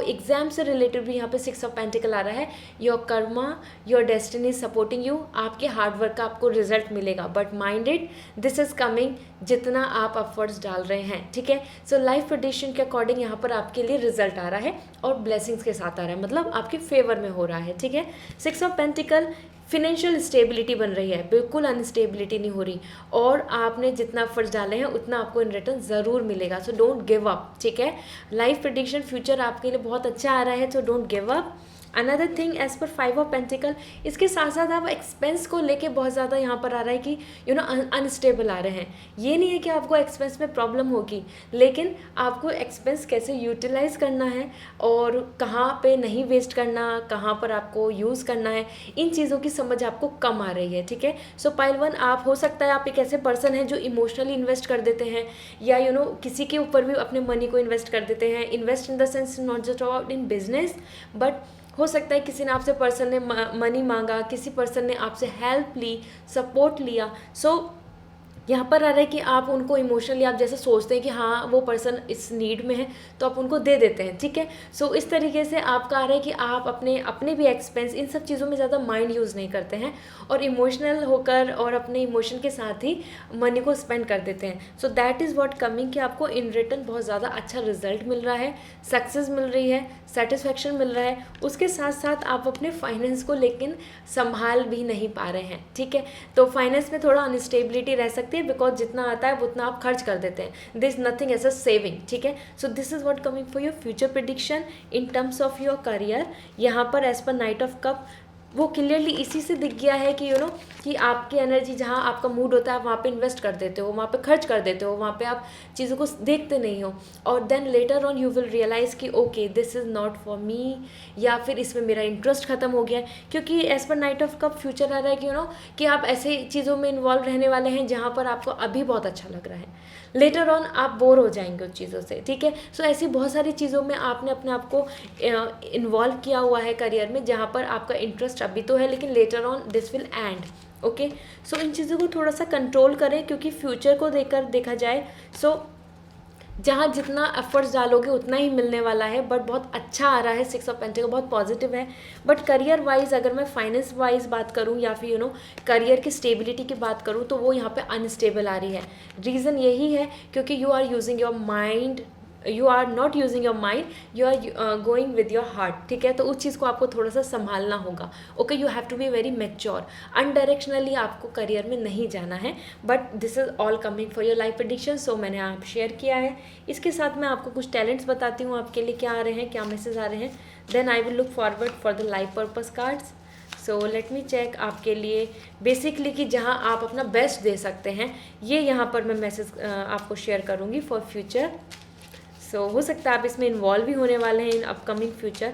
Speaker 1: एग्ज़ाम से रिलेटेड भी यहाँ पे 6 ऑफ पेंटिकल आ रहा है। Your Karma, your destiny is supporting you, आपके हार्डवर्क का आपको रिजल्ट मिलेगा, but mind it, this is coming जितना आप एफर्ट्स डाल रहे हैं, ठीक है। लाइफ प्रेडिक्शन के अकॉर्डिंग यहाँ पर आपके लिए रिजल्ट आ रहा है और ब्लेसिंग्स के साथ आ रहा है, मतलब आपके फेवर में हो रहा है, ठीक है। 6 ऑफ पेंटिकल, फिनेंशियल स्टेबिलिटी बन रही है, बिल्कुल अनस्टेबिलिटी नहीं हो रही, और आपने जितना एफर्ट्स डाले हैं उतना आपको इन रिटर्न ज़रूर मिलेगा। डोंट गिव अप, ठीक है। लाइफ प्रेडिक्शन फ्यूचर आपके लिए बहुत अच्छा आ रहा है, don't give up. Another thing as per 5 of pentacle, इसके साथ साथ आप एक्सपेंस को लेके बहुत ज़्यादा यहाँ पर आ रहा है कि अनस्टेबल आ रहे हैं। ये नहीं है कि आपको एक्सपेंस में प्रॉब्लम होगी, लेकिन आपको एक्सपेंस कैसे यूटिलाइज करना है और कहाँ पे नहीं वेस्ट करना, कहाँ पर आपको यूज़ करना है, इन चीज़ों की समझ आपको कम आ रही है, ठीक है। पाइल 1, आप हो सकता है आप एक ऐसे पर्सन हैं जो इमोशनली इन्वेस्ट कर देते हैं, या किसी के ऊपर भी अपने मनी को इन्वेस्ट कर देते हैं। Invest in the sense not just about in business, but हो सकता है किसी ने आपसे पर्सन ने मनी मांगा, किसी पर्सन ने आपसे हेल्प ली, सपोर्ट लिया। यहाँ पर आ रहा है कि आप उनको इमोशनली आप जैसे सोचते हैं कि हाँ वो पर्सन इस नीड में है, तो आप उनको दे देते हैं, ठीक है। इस तरीके से आपका आ रहा है कि आप अपने भी एक्सपेंस, इन सब चीज़ों में ज़्यादा माइंड यूज़ नहीं करते हैं और इमोशनल होकर और अपने इमोशन के साथ ही मनी को स्पेंड कर देते हैं। दैट इज़ व्हाट कमिंग, कि आपको इन रिटर्न बहुत ज़्यादा अच्छा रिजल्ट मिल रहा है, सक्सेस मिल रही है, सेटिस्फैक्शन मिल रहा है। उसके साथ साथ आप अपने फाइनेंस को लेकिन संभाल भी नहीं पा रहे हैं, ठीक है। फाइनेंस में थोड़ा अनस्टेबिलिटी रह सकती है, बिकॉज जितना आता है उतना आप खर्च कर देते हैं। This nothing as a saving, ठीक है। This is what coming for your future prediction in terms of your career. यहाँ पर as per knight of cup वो क्लियरली इसी से दिख गया है कि कि आपकी एनर्जी जहाँ आपका मूड होता है आप वहाँ पे इन्वेस्ट कर देते हो, वहाँ पे खर्च कर देते हो, वहाँ पे आप चीज़ों को देखते नहीं हो, और then later on you will realise कि okay this is not for me, या फिर इसमें मेरा इंटरेस्ट खत्म हो गया है। क्योंकि as per knight of cup future आ रहा है कि कि आप ऐसे चीज़ों में इन्वॉल्व रहने वाले हैं जहाँ पर आपको अभी बहुत अच्छा लग रहा है, लेटर ऑन आप बोर हो जाएंगे उन चीज़ों से, ठीक है। ऐसी बहुत सारी चीज़ों में आपने अपने आप को इन्वॉल्व किया हुआ है करियर में, जहाँ पर आपका इंटरेस्ट अभी तो है लेकिन later on this will end, okay. इन चीज़ों को थोड़ा सा कंट्रोल करें, क्योंकि फ्यूचर को देखा जाए जहाँ जितना एफर्ट्स डालोगे उतना ही मिलने वाला है, बट बहुत अच्छा आ रहा है। 6 ऑफ पेंटिकल बहुत पॉजिटिव है, बट करियर वाइज अगर मैं फाइनेंस वाइज बात करूँ या फिर करियर की स्टेबिलिटी की बात करूँ, तो वो यहाँ पे अनस्टेबल आ रही है। रीज़न यही है क्योंकि you are using your mind, you are not using your mind, you are going with your heart, ठीक है। उस चीज़ को आपको थोड़ा सा संभालना होगा, okay. You have to be very mature, undirectionally आपको करियर में नहीं जाना है, but this is all coming for your life prediction. मैंने आप शेयर किया है। इसके साथ मैं आपको कुछ टैलेंट्स बताती हूँ आपके लिए क्या आ रहे हैं, क्या मैसेज आ रहे हैं, then I will look forward for the life purpose cards. Let me check आपके लिए बेसिकली कि जहाँ आप अपना बेस्ट दे सकते हैं, ये यहाँ पर मैं मैसेज आपको शेयर करूँगी फॉर फ्यूचर। हो सकता है आप इसमें इन्वॉल्व भी होने वाले हैं in upcoming future.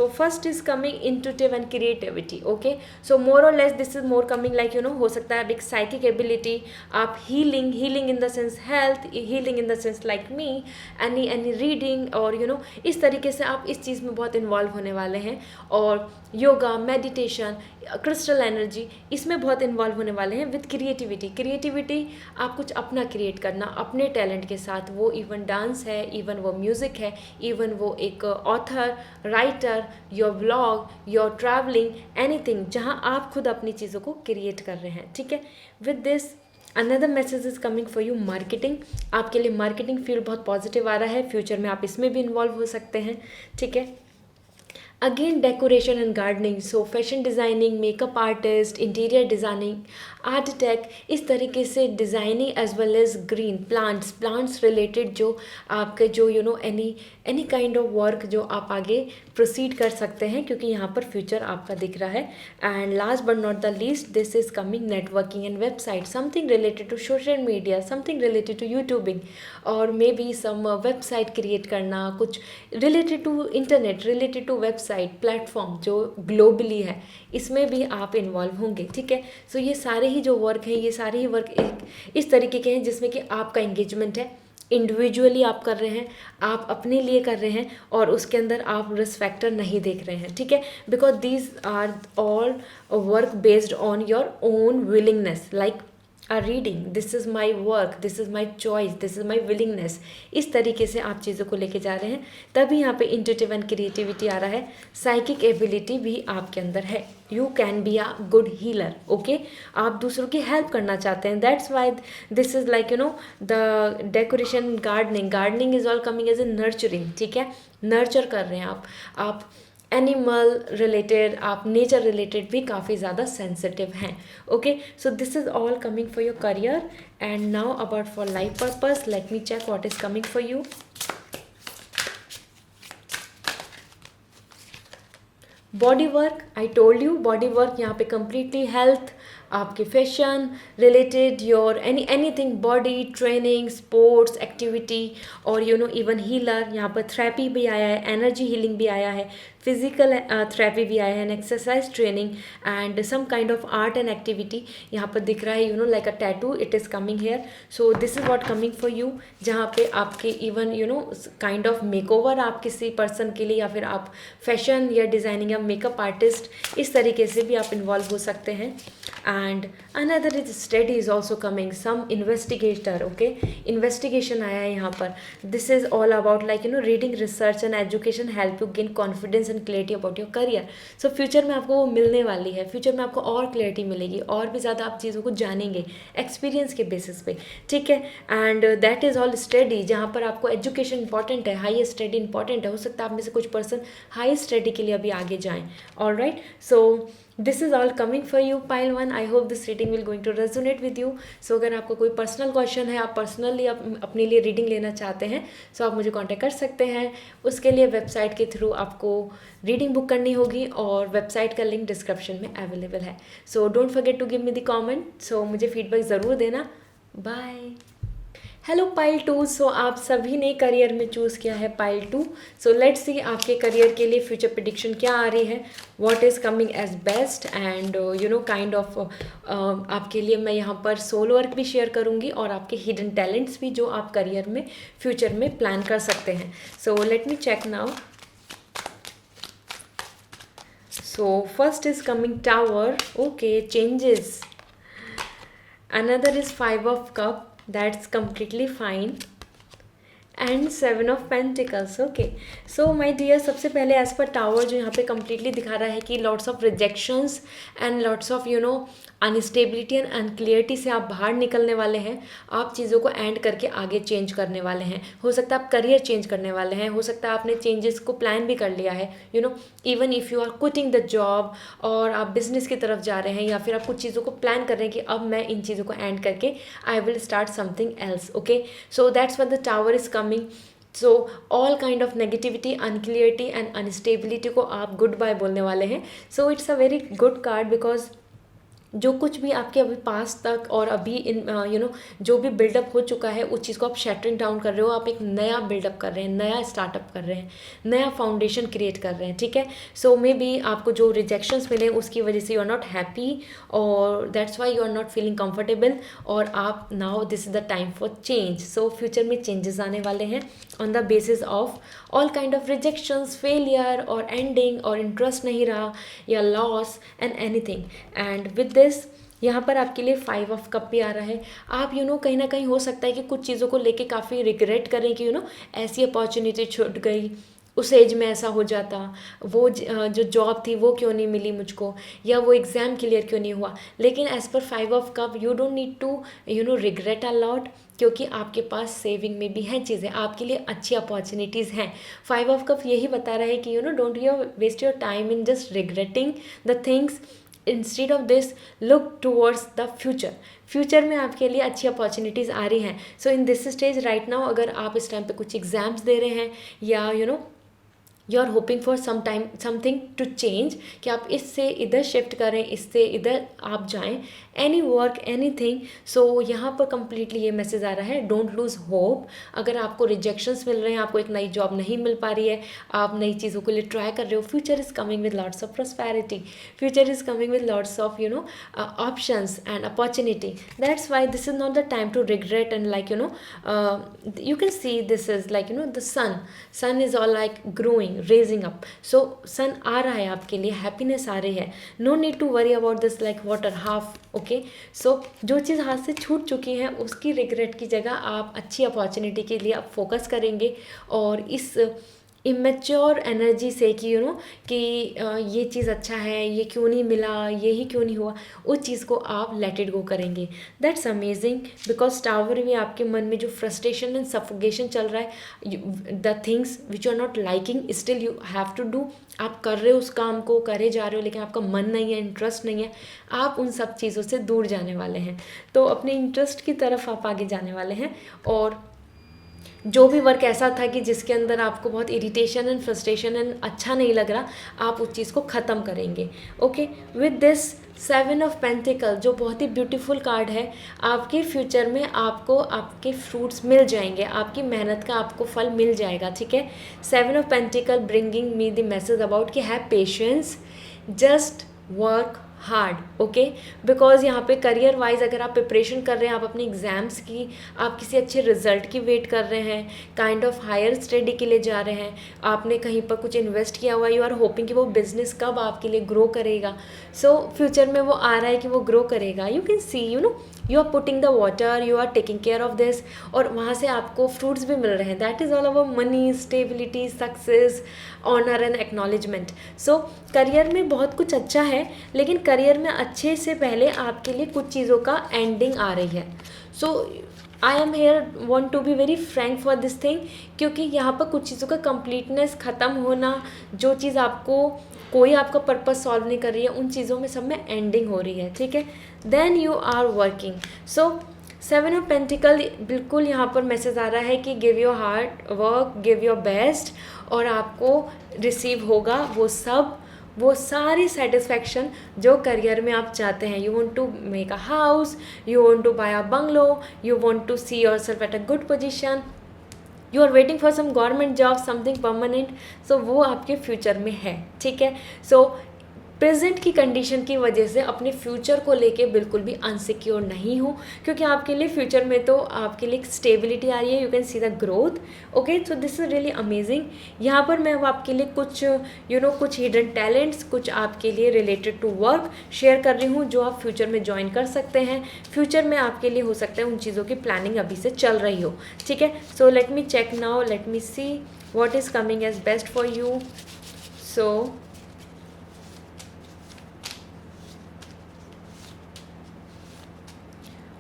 Speaker 1: First is coming intuitive and creativity, okay. More और less this is more coming like हो सकता है एक साइकिक एबिलिटी, आप healing in the sense health, healing in the sense like me, any reading, और इस तरीके से आप इस चीज़ में बहुत इन्वॉल्व होने वाले हैं। और योगा, मेडिटेशन, क्रिस्टल एनर्जी, इसमें बहुत इन्वॉल्व होने वाले हैं। विद क्रिएटिविटी आप कुछ अपना क्रिएट करना अपने टैलेंट के साथ, वो इवन डांस है, इवन वो म्यूज़िक है, इवन वो एक author, writer, your vlog, your travelling, anything जहां आप खुद अपनी चीज़ों को क्रिएट कर रहे हैं, ठीक है। With this another message is coming for you marketing. आपके लिए मार्केटिंग फील्ड बहुत पॉजिटिव आ रहा है, फ्यूचर में आप इसमें भी इन्वॉल्व हो सकते हैं, ठीक है। Again decoration and gardening, so fashion designing, makeup artist, interior designing, architect, इस तरीके से designing as well as green plants related जो आपके जो एनी काइंड ऑफ वर्क जो आप आगे प्रोसीड कर सकते हैं, क्योंकि यहाँ पर फ्यूचर आपका दिख रहा है। And last but not the least, this is coming networking and website, something related to social media, something related to YouTubing, और maybe some website create करना, कुछ related to internet, related to website platform जो globally है, इसमें भी आप involve होंगे। ठीक है, सो ये सारे ही जो वर्क है, ये सारे ही वर्क इस तरीके के हैं जिसमें कि आपका एंगेजमेंट है, इंडिविजुअली आप कर रहे हैं, आप अपने लिए कर रहे हैं, और उसके अंदर आप रिस्क फैक्टर नहीं देख रहे हैं। ठीक है, because these are all work based on your own willingness, like a reading, this is my work, this is my choice, this is my willingness, इस तरीके से आप चीज़ों को लेके जा रहे हैं, तभी यहाँ पे इंट्यूटिव एंड क्रिएटिविटी आ रहा है। साइकिक एबिलिटी भी आपके अंदर है, you can be a good healer. Okay, आप दूसरों की हेल्प करना चाहते हैं, that's why this is like the decoration, gardening is all coming as a nurturing. ठीक है, नर्चर कर रहे हैं आप एनिमल रिलेटेड, आप नेचर रिलेटेड भी काफ़ी ज़्यादा सेंसिटिव हैं। Okay, so this is all coming for your career. And now about for life purpose, let me check what is coming for you. Body work, I told you body work यहाँ पे completely health, आपके fashion related, your anything, body training, sports activity, और even healer, यहाँ पर therapy भी आया है, energy healing भी आया है, फिजिकल थेरेपी भी आया है, and exercise training, and some kind of art and activity यहाँ पर दिख रहा है, like a tattoo, it is coming here. So this is what coming for you, जहाँ पे आपके इवन काइंड ऑफ मेकओवर आप किसी पर्सन के लिए, या फिर आप फैशन या डिज़ाइनिंग या मेकअप आर्टिस्ट, इस तरीके से भी आप इन्वॉल्व हो सकते हैं। And another is study is also coming, some investigator. Okay, investigation आया है यहाँ पर, this is all about like reading, research and education help you gain confidence and clarity about your career. So future में आपको वो मिलने वाली है, फ्यूचर में आपको और क्लैरिटी मिलेगी, और भी ज़्यादा आप चीज़ों को जानेंगे एक्सपीरियंस के बेसिस पे। ठीक है, and that is all study, जहाँ पर आपको एजुकेशन इंपॉर्टेंट है, हाई स्टडी इंपॉर्टेंट है, हो सकता है आप में से कुछ पर्सन हाई स्टडी के लिए अभी आगे जाएँ। All right, so this is all coming for you pile 1। I hope this reading will going to resonate with you. So अगर आपको कोई पर्सनल क्वेश्चन है, आप पर्सनली अपने लिए रीडिंग लेना चाहते हैं, सो आप मुझे कांटेक्ट कर सकते हैं। उसके लिए वेबसाइट के थ्रू आपको रीडिंग बुक करनी होगी, और वेबसाइट का लिंक डिस्क्रिप्शन में अवेलेबल है। So don't forget to give me the comment, so मुझे फीडबैक ज़रूर देना। बाय। हेलो पाइल 2, सो आप सभी ने करियर में चूज़ किया है पाइल 2। सो लेट्स सी आपके करियर के लिए फ्यूचर प्रेडिक्शन क्या आ रही है, what is coming as best, and kind of आपके लिए मैं यहाँ पर सोल वर्क भी शेयर करूँगी, और आपके हिडन टैलेंट्स भी जो आप करियर में फ्यूचर में प्लान कर सकते हैं। So let me check now. So first is coming tower, okay, changes. Another is 5 of cup, that's completely fine, and 7 of pentacles। Okay, so my dear, सबसे पहले एज पर टावर जो यहाँ पे कम्प्लीटली दिखा रहा है कि lots of rejections and lots of unstability and unclarity से आप बाहर निकलने वाले हैं। आप चीज़ों को एंड करके आगे चेंज करने वाले हैं। हो सकता है आप करियर चेंज करने वाले हैं, हो सकता है आपने चेंजेस को प्लान भी कर लिया है, even if you are quitting the job, और आप बिजनेस की तरफ जा रहे हैं, या फिर आप कुछ चीज़ों को प्लान कर रहे हैं कि अब मैं इन चीज़ों को एंड करके I will start something else. Okay, so that's what the tower is coming. So all kind of negativity, unclarity and unstability को आप गुड बाय बोलने वाले हैं। So it's a very good card, because जो कुछ भी आपके अभी पास तक और अभी जो भी बिल्डअप हो चुका है, उस चीज़ को आप शटरिंग डाउन कर रहे हो, आप एक नया बिल्डअप कर रहे हैं, नया स्टार्टअप कर रहे हैं, नया फाउंडेशन क्रिएट कर रहे हैं। ठीक है, सो मे बी आपको जो रिजेक्शंस मिले उसकी वजह से यू आर नॉट हैप्पी, और that's why you are not feeling comfortable, और आप now this is the time for change. So future में चेंजेस आने वाले हैं on the basis of all kind of rejections, failure और एंडिंग, और interest नहीं रहा, या loss and anything. And with यहाँ पर आपके लिए 5 ऑफ कप भी आ रहा है। आप कहीं ना कहीं हो सकता है कि कुछ चीज़ों को लेके काफ़ी रिग्रेट करें कि ऐसी अपॉर्चुनिटी छूट गई, उस एज में ऐसा हो जाता, वो जो जॉब थी वो क्यों नहीं मिली मुझको, या वो एग्ज़ाम क्लियर क्यों नहीं हुआ। लेकिन as per 5 of cup you don't need to regret a lot, क्योंकि आपके पास सेविंग में भी हैं चीज़ें, आपके लिए अच्छी अपॉर्चुनिटीज़ हैं। 5 ऑफ कप यही बता रहा है कि don't waste your time in just regretting the things. Instead of this look towards the future में आपके लिए अच्छी अपॉर्चुनिटीज़ आ रही हैं। So in this stage right now, अगर आप इस टाइम पे कुछ एग्जाम्स दे रहे हैं, या you are hoping for something to change, कि आप इससे इधर शिफ्ट करें, इससे इधर आप जाएं, एनी वर्क एनी थिंग। सो यहाँ पर कम्प्लीटली ये मैसेज आ रहा है, डोंट लूज़ होप। अगर आपको रिजेक्शंस मिल रहे हैं, आपको एक नई जॉब नहीं मिल पा रही है, आप नई चीज़ों के लिए ट्राई कर रहे हो, future is coming with lots of prosperity, future is coming with lots of options and opportunity. That's why this is not the time to regret, and you can see this is the sun is all like growing, raising up. So sun आ रहा है आपके लिए, happiness आ रही है, no need to worry about this like water half. Okay, so जो चीज़ हाथ से छूट चुकी है उसकी रिग्रेट की जगह आप अच्छी अपॉर्चुनिटी के लिए आप फोकस करेंगे, और इस इमेच्योर एनर्जी से कि कि ये चीज़ अच्छा है, ये क्यों नहीं मिला, ये ही क्यों नहीं हुआ, उस चीज़ को आप लेट इट गो करेंगे। दैट्स अमेजिंग, बिकॉज टावर में आपके मन में जो फ्रस्ट्रेशन एंड सफोकेशन चल रहा है, the things which you are not liking still you have to do, आप कर रहे हो उस काम को, करे जा रहे हो, लेकिन आपका मन नहीं है, इंटरेस्ट नहीं है, आप उन सब चीज़ों से दूर जाने वाले हैं। तो अपने इंटरेस्ट की तरफ आप आगे जाने वाले हैं, और जो भी वर्क ऐसा था कि जिसके अंदर आपको बहुत इरिटेशन एंड फ्रस्ट्रेशन एंड अच्छा नहीं लग रहा, आप उस चीज़ को ख़त्म करेंगे। Okay, with this 7 of pentacle जो बहुत ही ब्यूटीफुल कार्ड है, आपके फ्यूचर में आपको आपके फ्रूट्स मिल जाएंगे, आपकी मेहनत का आपको फल मिल जाएगा। ठीक है, 7 of pentacle bringing me the message about कि have patience, just work hard. Okay, because यहाँ पे करियर वाइज अगर आप प्रिपरेशन कर रहे हैं, आप अपने एग्ज़ाम्स की, आप किसी अच्छे रिजल्ट की वेट कर रहे हैं, काइंड ऑफ हायर स्टडी के लिए जा रहे हैं, आपने कहीं पर कुछ इन्वेस्ट किया हुआ है, यू आर होपिंग कि वो बिजनेस कब आपके लिए ग्रो करेगा। सो फ्यूचर में वो आ रहा है कि वो ग्रो करेगा। You can see you are putting the water, you are taking care of this, और वहाँ से आपको फ्रूट्स भी मिल रहे हैं। That is all about money, stability, success, honour and acknowledgement. So career में बहुत कुछ अच्छा है, लेकिन करियर में अच्छे से पहले आपके लिए कुछ चीज़ों का एंडिंग आ रही है। So I am here want to be very frank for this thing, क्योंकि यहाँ पर कुछ चीज़ों का कंप्लीटनेस ख़त्म होना, जो चीज़ आपको कोई आपका पर्पस सॉल्व नहीं कर रही है, उन चीज़ों में सब में एंडिंग हो रही है। ठीक है, then you are working. So 7 of pentacle बिल्कुल यहाँ पर मैसेज आ रहा है कि give your hard work, give your best, और आपको रिसीव होगा वो सारी सेटिस्फैक्शन जो करियर में आप चाहते हैं। You want to make a house, you want to buy a bungalow, you want to see yourself at a good position, you are waiting for some government job, something permanent. So वो आपके future में है। ठीक है, सो present की condition की वजह से अपने फ्यूचर को लेके बिल्कुल भी अनसिक्योर नहीं हो, क्योंकि आपके लिए फ्यूचर में तो आपके लिए स्टेबिलिटी आ रही है, you can see the growth. Okay, so this is really amazing. यहाँ पर मैं अब आपके लिए कुछ कुछ हिडन टैलेंट्स, कुछ आपके लिए रिलेटेड टू वर्क शेयर कर रही हूँ, जो आप फ्यूचर में ज्वाइन कर सकते हैं। फ्यूचर में आपके लिए हो सकता है उन चीज़ों की प्लानिंग अभी से चल रही हो। ठीक है, so let me check now, let me see what is coming as best for you. So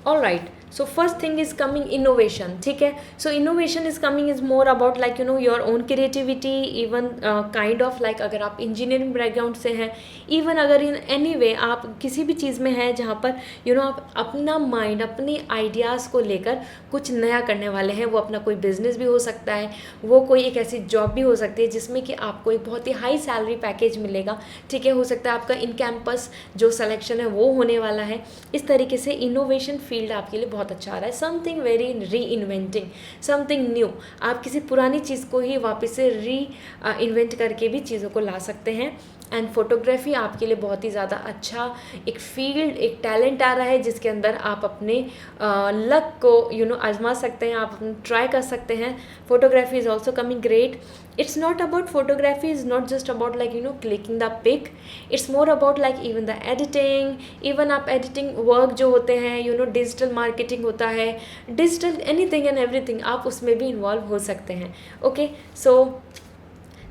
Speaker 1: all right, so first thing is coming innovation. ठीक है, so innovation is coming is more about like your own creativity, even kind of like अगर आप engineering background से हैं, even अगर in any way आप किसी भी चीज़ में हैं जहाँ पर आप अपना माइंड, अपनी आइडियाज़ को लेकर कुछ नया करने वाले हैं, वो अपना कोई बिजनेस भी हो सकता है, वो कोई एक ऐसी जॉब भी हो सकती है जिसमें कि आपको एक बहुत ही हाई सैलरी पैकेज मिलेगा। ठीक है, हो सकता है आपका इन कैंपस जो सिलेक्शन है वो होने वाला है। इस तरीके से इनोवेशन फील्ड आपके लिए बहुत अच्छा आ रहा है। समथिंग वेरी री इन्वेंटिंग, समथिंग न्यू, आप किसी पुरानी चीज़ को ही वापस से री इन्वेंट करके भी चीज़ों को ला सकते हैं। एंड फोटोग्राफी आपके लिए बहुत ही ज़्यादा अच्छा एक फील्ड, एक टैलेंट आ रहा है जिसके अंदर आप अपने लक को आजमा सकते हैं, आप ट्राई कर सकते हैं। Photography is also coming great. It's not about photography is not just about like clicking the pic, it's more about like even the editing, even आप editing work जो होते हैं डिजिटल मार्केटिंग होता है, डिजिटल एनीथिंग एंड एवरीथिंग, आप उसमें भी involve हो सकते हैं। Okay, so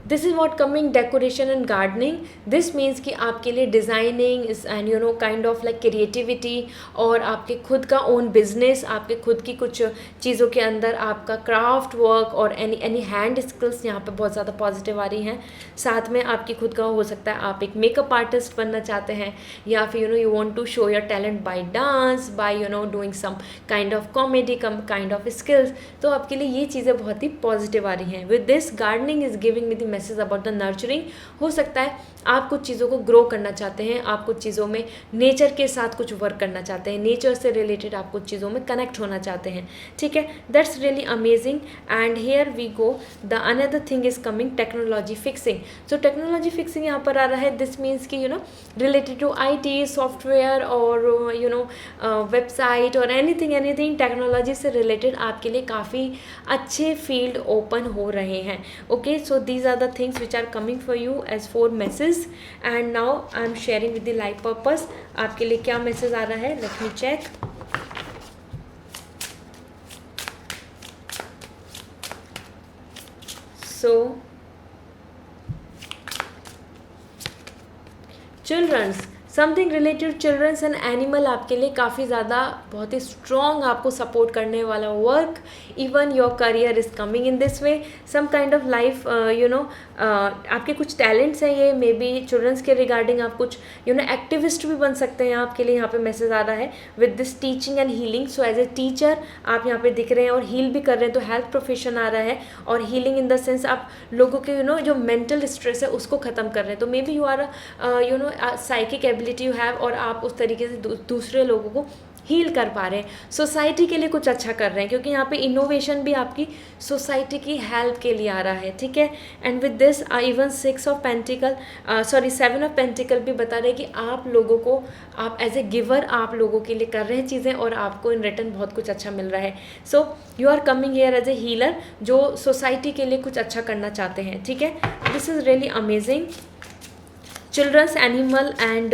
Speaker 1: this is what coming decoration and gardening. This means कि आपके लिए designing and you know kind of like creativity और आपके खुद का ओन बिजनेस, आपके खुद की कुछ चीज़ों के अंदर आपका क्राफ्ट वर्क और एनी हैंड स्किल्स यहाँ पे बहुत ज़्यादा पॉजिटिव आ रही हैं. साथ में आपकी खुद का हो सकता है आप एक मेकअप आर्टिस्ट बनना चाहते हैं, या फिर you want to show your talent by dance, by doing some kind of comedy, kind of skills. तो आपके लिए ये चीज़ें बहुत ही पॉजिटिव आ रही हैं. With this gardening is giving me the message about the nurturing. हो सकता है आप कुछ चीज़ों को ग्रो करना चाहते हैं, आप कुछ चीज़ों में नेचर के साथ कुछ वर्क करना चाहते हैं, नेचर से रिलेटेड आप कुछ चीज़ों में कनेक्ट होना चाहते हैं. ठीक है, that's really amazing. And here we go, the another thing is coming technology fixing. So technology fixing यहाँ पर आ रहा है. दिस मीन्स कि रिलेटेड टू IT सॉफ्टवेयर और वेबसाइट और एनीथिंग टेक्नोलॉजी से रिलेटेड आपके लिए काफ़ी अच्छे फील्ड ओपन हो रहे हैं. Okay, so these are the things which are coming for you as 4 message. And now I am sharing with the life purpose. आपके लिए क्या मैसेज आ रहा है, let me check. So childrens, something related childrens and animal आपके लिए काफ़ी ज़्यादा बहुत ही स्ट्रॉन्ग आपको सपोर्ट करने वाला work. Even your career is coming in this way. Some kind of life आपके कुछ टैलेंट्स हैं, ये मे बी चिल्ड्रंस के रिगार्डिंग आप कुछ एक्टिविस्ट भी बन सकते हैं. आपके लिए यहाँ पे मैसेज आ रहा है with this teaching and healing. So as a teacher आप यहाँ पे दिख रहे हैं और हील भी कर रहे हैं, तो हेल्थ प्रोफेशन आ रहा है. और हीलिंग इन द सेंस आप लोगों के जो मेंटल स्ट्रेस है उसको ख़त्म कर रहे हैं. तो maybe you are psychic ability you have, और आप उस तरीके से दूसरे लोगों को हील कर पा रहे हैं, सोसाइटी के लिए कुछ अच्छा कर रहे हैं, क्योंकि यहाँ पे इनोवेशन भी आपकी सोसाइटी की हेल्प के लिए आ रहा है. ठीक है, and with this even 7 of pentacle भी बता रहे हैं कि आप लोगों को, आप एज ए गिवर आप लोगों के लिए कर रहे हैं चीज़ें और आपको इन रिटर्न बहुत कुछ अच्छा मिल रहा है. So you are coming here as a healer जो सोसाइटी के लिए कुछ अच्छा करना चाहते हैं. ठीक है, this is really amazing. Childrens, animal and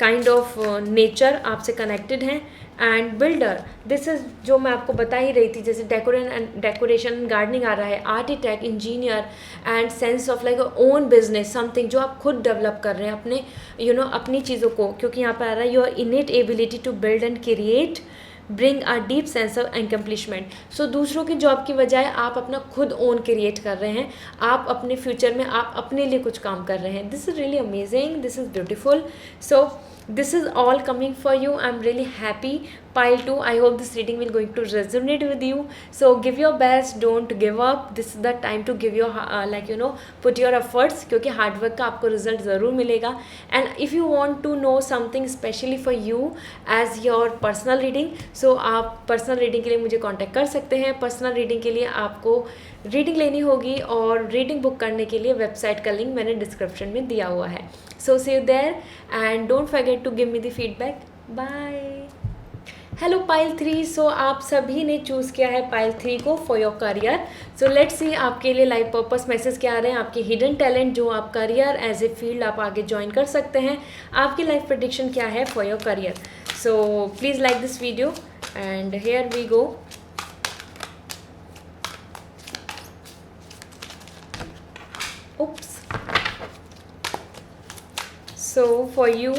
Speaker 1: kind of nature आपसे कनेक्टेड हैं. एंड बिल्डर, दिस इज़ जो मैं आपको बता ही रही थी, जैसे डेकोरेशन गार्डनिंग आ रहा है, architect, engineer and sense of like own business, something जो आप खुद डेवलप कर रहे हैं अपने अपनी चीज़ों को, क्योंकि यहाँ पर आ रहा है your innate ability to build and create bring a deep sense of accomplishment. So दूसरों की जॉब की बजाय आप अपना खुद ओन क्रिएट कर रहे हैं, आप अपने फ्यूचर में आप अपने लिए कुछ काम कर रहे हैं. This is really amazing, this is beautiful. So this is all coming for you. I'm really happy. Pile 2, I hope this reading will going to resonate with you. So give your best, don't give up. This is the time to give your put your efforts, क्योंकि hard work का आपको result ज़रूर मिलेगा. And if you want to know something specially for you as your personal reading, so आप personal reading के लिए मुझे contact कर सकते हैं. पर्सनल रीडिंग के लिए आपको रीडिंग लेनी होगी और रीडिंग बुक करने के लिए वेबसाइट का लिंक मैंने डिस्क्रिप्शन में दिया हुआ है. So see you there and don't forget to give me the feedback. Bye. Hello pile 3. So आप सभी ने चूज़ किया है पाइल 3 को for your career. So let's see आपके लिए लाइफ पर्पस मैसेज क्या आ रहे हैं, आपके हिडन टैलेंट जो आप करियर एज ए फील्ड आप आगे ज्वाइन कर सकते हैं, आपकी लाइफ प्रेडिक्शन क्या है for your career. So please like this video and here we go. Oops. So for you,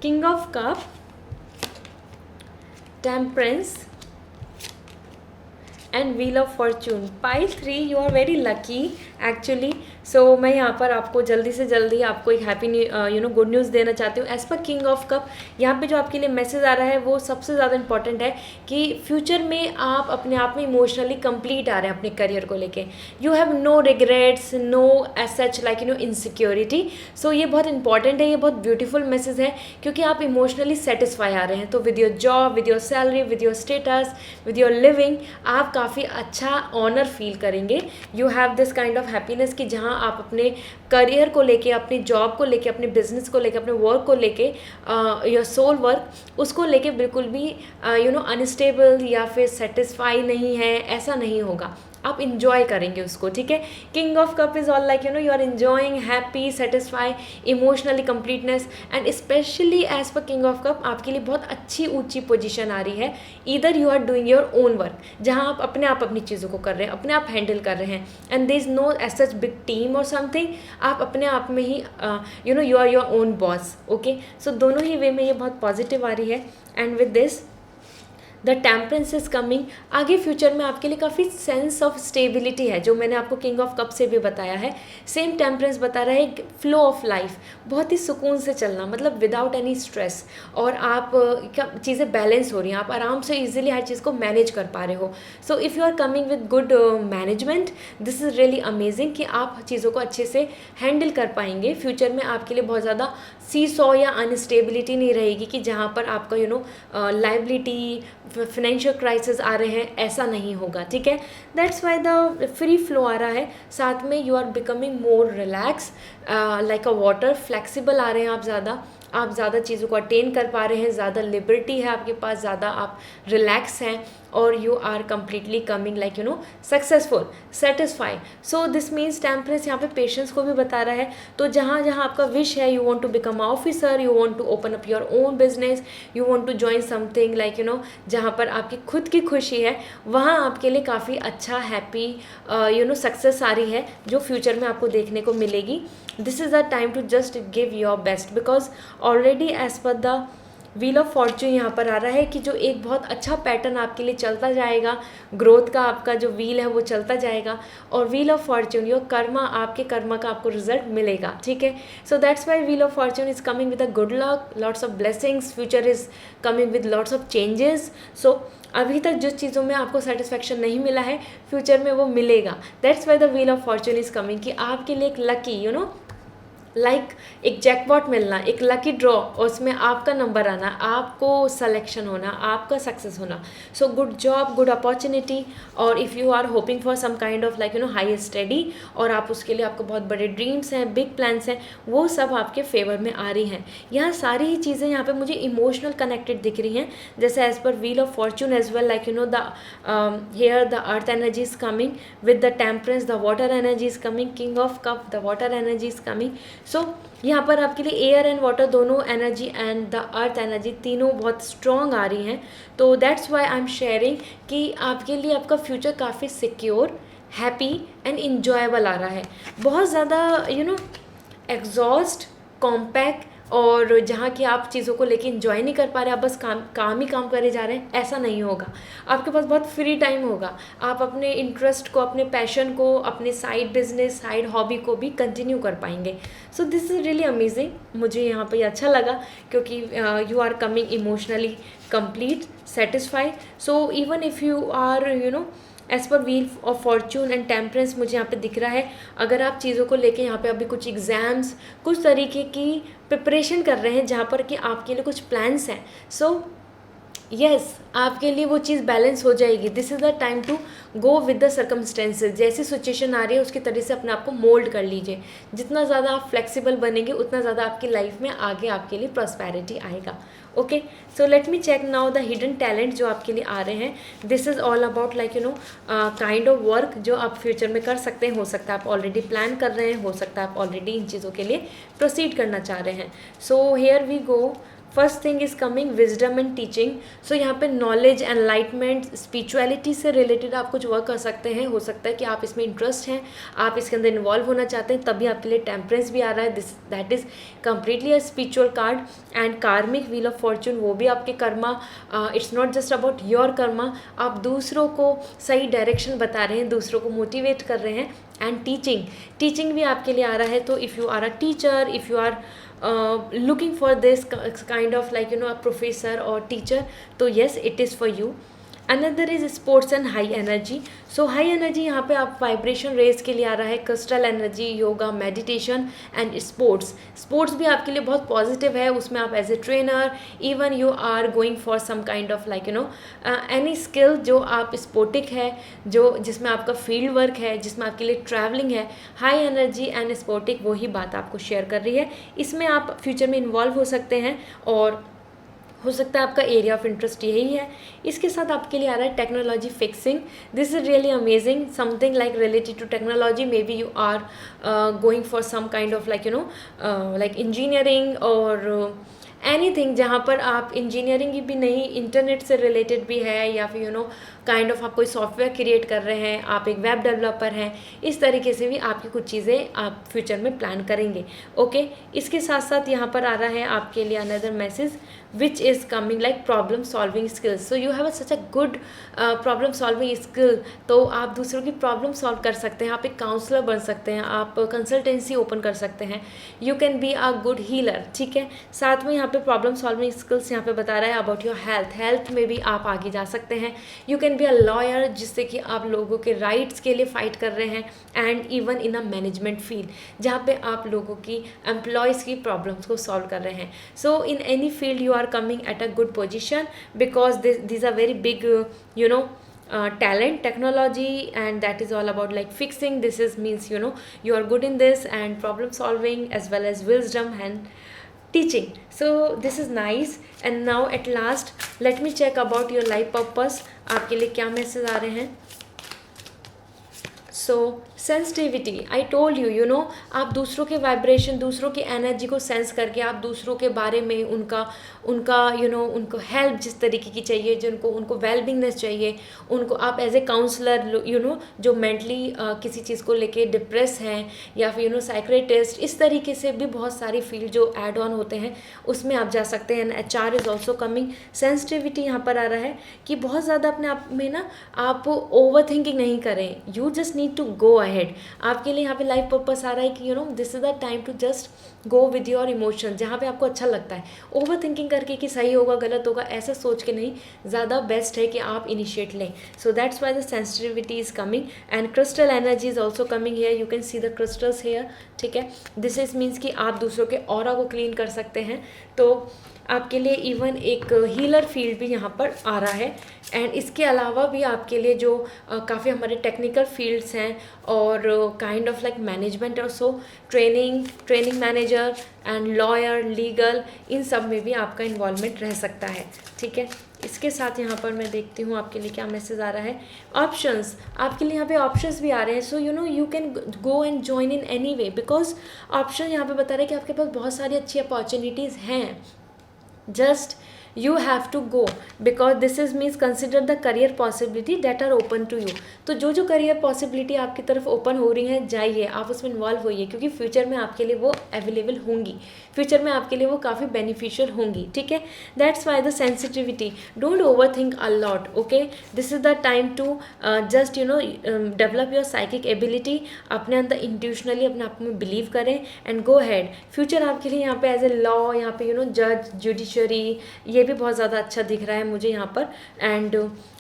Speaker 1: King of Cup, Temperance and Wheel of Fortune. Pile 3, you are very lucky actually. सो मैं यहाँ पर आपको जल्दी से जल्दी आपको एक हैप्पी गुड न्यूज़ देना चाहती हूँ. As per king of cup यहाँ पे जो आपके लिए मैसेज आ रहा है वो सबसे ज़्यादा इंपॉर्टेंट है कि फ्यूचर में आप अपने आप में इमोशनली कंप्लीट आ रहे हैं अपने करियर को लेके. You have no regrets, no as such like insecurity. So ये बहुत इंपॉर्टेंट है, ये बहुत ब्यूटीफुल मैसेज है क्योंकि आप इमोशनली सेटिस्फाई आ रहे हैं. तो with your job, with your salary, with your status, with your living आप काफ़ी अच्छा ऑनर फील करेंगे. You have this kind of happiness कि जहाँ आप अपने करियर को लेके, अपनी जॉब को लेके, अपने बिजनेस को लेके, अपने वर्क को लेके, योर सोल वर्क उसको लेके बिल्कुल भी अनस्टेबल या फिर सेटिस्फाई नहीं है, ऐसा नहीं होगा. आप इंजॉय करेंगे उसको, ठीक है। King of cup is all like you are enjoying, happy, satisfy, emotionally completeness, and specially as per king of cup आपके लिए बहुत अच्छी ऊंची पोजीशन आ रही है। Either you are doing your own work, जहाँ आप अपनी चीज़ों को कर रहे हैं, अपने आप हैंडल कर रहे हैं, and there is no as such big team और समथिंग, आप अपने आप में ही you are your own boss, okay. So दोनों ही वे में ये बहुत पॉजिटिव आ रही है। And with this the temperance is coming, आगे फ्यूचर में आपके लिए काफ़ी सेंस ऑफ स्टेबिलिटी है, जो मैंने आपको किंग ऑफ कप से भी बताया है। सेम टेम्परेंस बता रहा है फ्लो ऑफ लाइफ, बहुत ही सुकून से चलना, मतलब विदाउट एनी स्ट्रेस, और आप क्या चीज़ें बैलेंस हो रही हैं, आप आराम से इजीली हर चीज़ को मैनेज कर पा रहे हो। So if you are coming with good management, this is really amazing कि आप चीज़ों को अच्छे से हैंडल कर पाएंगे। फ्यूचर में आपके लिए बहुत ज़्यादा सी सॉ या अनस्टेबिलिटी नहीं रहेगी कि जहाँ पर आपका लाइबिलिटी, फाइनेंशियल क्राइसिस आ रहे हैं, ऐसा नहीं होगा, ठीक है। That's why the free flow आ रहा है। साथ में you are becoming more relax, like a water, flexible आ रहे हैं आप ज़्यादा चीज़ों को अटेन कर पा रहे हैं, ज़्यादा लिबर्टी है आपके पास, ज़्यादा आप रिलैक्स हैं, और you are completely coming like successful, satisfy. So this means temperance यहाँ पे पेशेंस को भी बता रहा है। तो जहाँ जहाँ आपका विश है, you want to become officer, you want to open up your own business, you want to join something like जहाँ पर आपकी खुद की खुशी है, वहाँ आपके लिए काफ़ी अच्छा हैप्पी सक्सेस आ रही है, जो फ्यूचर में आपको देखने को मिलेगी। This is the time to just give your best, because already as per the wheel of fortune यहाँ पर आ रहा है कि जो एक बहुत अच्छा पैटर्न आपके लिए चलता जाएगा, ग्रोथ का आपका जो व्हील है वो चलता जाएगा, और wheel of fortune your karma, आपके कर्मा का आपको रिजल्ट मिलेगा, ठीक है। So that's why wheel of fortune is coming with a good luck, lots of blessings, future is coming with lots of changes. So अभी तक जिस चीज़ों में आपको सेटिस्फैक्शन नहीं मिला है, फ्यूचर में वो मिलेगा। That's why the wheel of fortune is coming, कि आपके लिए एक लकी लाइक एक जैकपॉट मिलना, एक लकी ड्रॉ, और उसमें आपका नंबर आना, आपको सिलेक्शन होना, आपका सक्सेस होना। So good job, good opportunity, और if you are hoping for some kind of like high study, और आप उसके लिए आपको बहुत बड़े ड्रीम्स हैं, बिग प्लान्स हैं, वो सब आपके फेवर में आ रही हैं। यहाँ सारी ही चीज़ें यहाँ पे मुझे इमोशनल कनेक्टेड दिख रही हैं, जैसे as per wheel of fortune as well, like the here the earth energy is coming with the temperance, the water energy is coming, king of cup, the water energy is coming. So यहाँ पर आपके लिए air and water दोनों energy and the earth energy तीनों बहुत strong आ रही हैं। तो that's why I am sharing कि आपके लिए आपका फ्यूचर काफ़ी सिक्योर, हैप्पी एंड इन्जॉयबल आ रहा है। बहुत ज़्यादा एग्जॉस्ट, कॉम्पैक्ट, और जहाँ कि आप चीज़ों को लेके इंजॉय नहीं कर पा रहे, आप बस काम ही काम करे जा रहे हैं, ऐसा नहीं होगा। आपके पास बहुत फ्री टाइम होगा, आप अपने इंटरेस्ट को, अपने पैशन को, अपने साइड बिजनेस, साइड हॉबी को भी कंटिन्यू कर पाएंगे। So this is really amazing, मुझे यहाँ पे अच्छा लगा, क्योंकि you are coming emotionally complete, satisfy. So even if you are as per wheel of fortune and temperance मुझे यहाँ पे दिख रहा है, अगर आप चीज़ों को लेके यहाँ पे अभी कुछ एग्ज़ाम्स, कुछ तरीके की प्रिपरेशन कर रहे हैं, जहाँ पर कि आपके लिए कुछ प्लान्स हैं, सो यस आपके लिए वो चीज़ बैलेंस हो जाएगी। This is the time to go with the circumstances, जैसी सिचुएशन आ रही है उसकी तरह से अपने आप को मोल्ड कर लीजिए। जितना ज़्यादा आप फ्लेक्सिबल बनेंगे, उतना ज़्यादा आपकी लाइफ में आगे आपके लिए प्रॉस्पेरिटी आएगा। Okay, so let me check now the hidden talent जो आपके लिए आ रहे हैं। This is all about like kind of work जो आप फ्यूचर में कर सकते हैं। हो सकता है आप ऑलरेडी प्लान कर रहे हैं, हो सकता है आप ऑलरेडी इन चीज़ों के लिए प्रोसीड करना चाह रहे हैं। So here we go, first thing is coming wisdom and teaching. So यहाँ पे नॉलेज, एनलाइटमेंट, स्पिरिचुअलिटी से रिलेटेड आप कुछ वर्क कर सकते हैं। हो सकता है कि आप इसमें इंटरेस्ट हैं, आप इसके अंदर इन्वॉल्व होना चाहते हैं, तभी आपके लिए टेम्परेंस भी आ रहा है। This that is completely a spiritual card. And कार्मिक व्हील ऑफ फॉर्च्यून, वो भी आपके Karma, it's not just about your Karma, आप दूसरों को सही डायरेक्शन बता रहे हैं, दूसरों को मोटिवेट कर रहे हैं। एंड टीचिंग भी आपके लिए आ रहा है। तो if you are a teacher, if you are looking for this kind of like a professor or teacher, so yes it is for you. Another is sports and high energy. So high energy यहाँ पे आप vibration race के लिए आ रहा है, crystal energy, yoga, meditation and sports भी आपके लिए बहुत पॉजिटिव है। उसमें आप as a trainer, even you are going for some kind of like any skill जो आप स्पोर्टिक है, जो जिसमें आपका फील्ड वर्क है, जिसमें आपके लिए ट्रैवलिंग है। हाई एनर्जी एंड स्पोर्टिक वही बात आपको शेयर कर रही है। इसमें आप फ्यूचर में इन्वॉल्व हो सकते हैं, और हो सकता है आपका एरिया ऑफ इंटरेस्ट यही है। इसके साथ आपके लिए आ रहा है technology fixing. This is really amazing, something like related to technology. Maybe you are going for some kind of like like engineering और एनीथिंग जहाँ पर आप इंजीनियरिंग भी नहीं, इंटरनेट से रिलेटेड भी है, या फिर काइंड ऑफ आप कोई सॉफ्टवेयर क्रिएट कर रहे हैं, आप एक वेब डेवलपर हैं, इस तरीके से भी आपकी कुछ चीज़ें आप फ्यूचर में प्लान करेंगे। ओके, इसके साथ साथ यहाँ पर आ रहा है आपके लिए another message which is coming like problem solving skills. So you have such a good problem solving skill. तो आप दूसरों की प्रॉब्लम सॉल्व कर सकते हैं, आप एक काउंसलर बन सकते हैं, आप कंसल्टेंसी ओपन कर सकते हैं, you can be a good healer. ठीक है, साथ में यहाँ पे प्रॉब्लम सॉल्विंग स्किल्स यहाँ पे बता रहा है अबाउट योर हेल्थ में भी आप आगे जा सकते हैं। You can be a lawyer, जिससे कि आप लोगों के राइट्स के लिए फाइट कर रहे हैं, and even in a management field जहाँ पे आप लोगों की एम्प्लॉयज़ की प्रॉब्लम्स को सॉल्व कर रहे हैं। So in any field you are coming at a good position, because these are very big talent technology, and that is all about like fixing. This is means you are good in this, and problem solving as well as wisdom and teaching. So this is nice. And now at last let me check about your life purpose. आपके लिए क्या message आ रहे हैं? सो sensitivity, I told you आप दूसरों के vibration, दूसरों की एनर्जी को सेंस करके आप दूसरों के बारे में उनका उनको हेल्प जिस तरीके की चाहिए, जिनको उनको वेलबिंगनेस चाहिए, उनको आप एज ए काउंसलर जो मेंटली किसी चीज़ को लेके डिप्रेस हैं, या फिर साइक्रेटिस्ट, इस तरीके से भी बहुत सारी फील्ड जो ऐड ऑन होते हैं उसमें आप जा सकते हैं। And HR is also coming. Sensitivity यहाँ पर आ रहा है कि बहुत ज़्यादा अपने आप में ना आप ओवर थिंकिंग नहीं करें, you just need to go ahead. आपके लिए यहाँ पे लाइफ पर्पस आ रहा है कि this is the time to just go with your emotion, जहाँ पे आपको अच्छा लगता है। ओवर थिंकिंग करके कि सही होगा गलत होगा ऐसा सोच के नहीं, ज़्यादा बेस्ट है कि आप इनिशिएट लें। So that's why the sensitivity is coming. And crystal energy is also coming here, you can see the crystals here. ठीक है, दिस इज मीन्स कि आप दूसरों के ऑरा को क्लीन कर सकते हैं। तो आपके लिए इवन एक हीलर फील्ड भी यहाँ पर आ रहा है। एंड इसके अलावा भी आपके लिए जो काफ़ी हमारे टेक्निकल फील्ड्स हैं और काइंड ऑफ लाइक मैनेजमेंट और so training manager and lawyer, legal, इन सब में भी आपका इन्वॉल्वमेंट रह सकता है। ठीक है, इसके साथ यहाँ पर मैं देखती हूँ आपके लिए क्या मैसेज आ रहा है। ऑप्शंस, आपके लिए यहाँ पे ऑप्शंस भी आ रहे हैं। So you can go and join in any way, because option यहाँ पे बता रहे हैं कि आपके पास बहुत सारी अच्छी अपॉर्चुनिटीज़ हैं। Just you have to go, because this is means consider the career possibility that are open to you. तो जो करियर पॉसिबिलिटी आपकी तरफ ओपन हो रही हैं, जाइए, आप उसमें इन्वॉल्व होइए, क्योंकि फ्यूचर में आपके लिए वो अवेलेबल होंगी, फ्यूचर में आपके लिए वो काफ़ी बेनिफिशियल होंगी। ठीक है, that's why the sensitivity, don't over think a lot. Okay, this is the time to just develop your psychic ability, अपने अंदर इंट्यूशनली अपने आप में बिलीव करें एंड गो हैड। फ्यूचर आपके लिए यहाँ पे एज ए लॉ, यहाँ पे जज, जुडिशरी, ये भी बहुत ज़्यादा अच्छा दिख रहा है मुझे यहाँ पर। And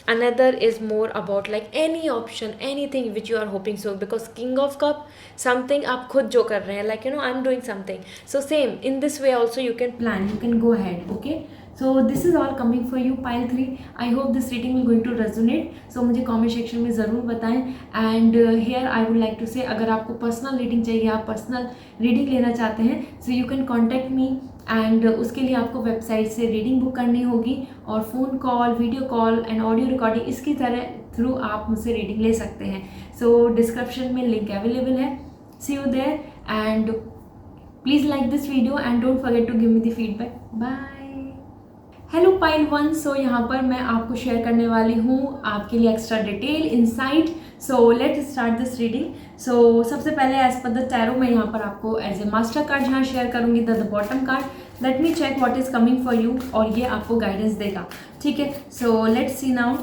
Speaker 1: another is more about like any option, anything which you are hoping so, because king of cup, something आप खुद जो कर रहे हैं, like I'm doing something, so same in this way also you can plan, you can go ahead. Okay, so this is all coming for you pile 3. I hope this reading will going to resonate. So मुझे comment section में ज़रूर बताएं. And here I would like to say, अगर आपको personal reading चाहिए, आप personal reading लेना चाहते हैं, so you can contact me. And उसके लिए आपको वेबसाइट से रीडिंग बुक करनी होगी, और phone call, video call and audio recording, इसकी तरह थ्रू आप मुझसे रीडिंग ले सकते हैं. सो डिस्क्रिप्शन में लिंक अवेलेबल है. See you there and please like this video and don't forget to give me the feedback. Bye. Hello pile 1. So यहाँ पर मैं आपको शेयर करने वाली हूँ आपके लिए extra detail insight. So let start this reading. So सबसे पहले एज पर द टैरो मैं यहाँ पर आपको एज ए मास्टर कार्ड यहाँ शेयर करूँगी, the bottom card. Let me check what is coming for you, और ये आपको गाइडेंस देगा. ठीक है, so let's see now.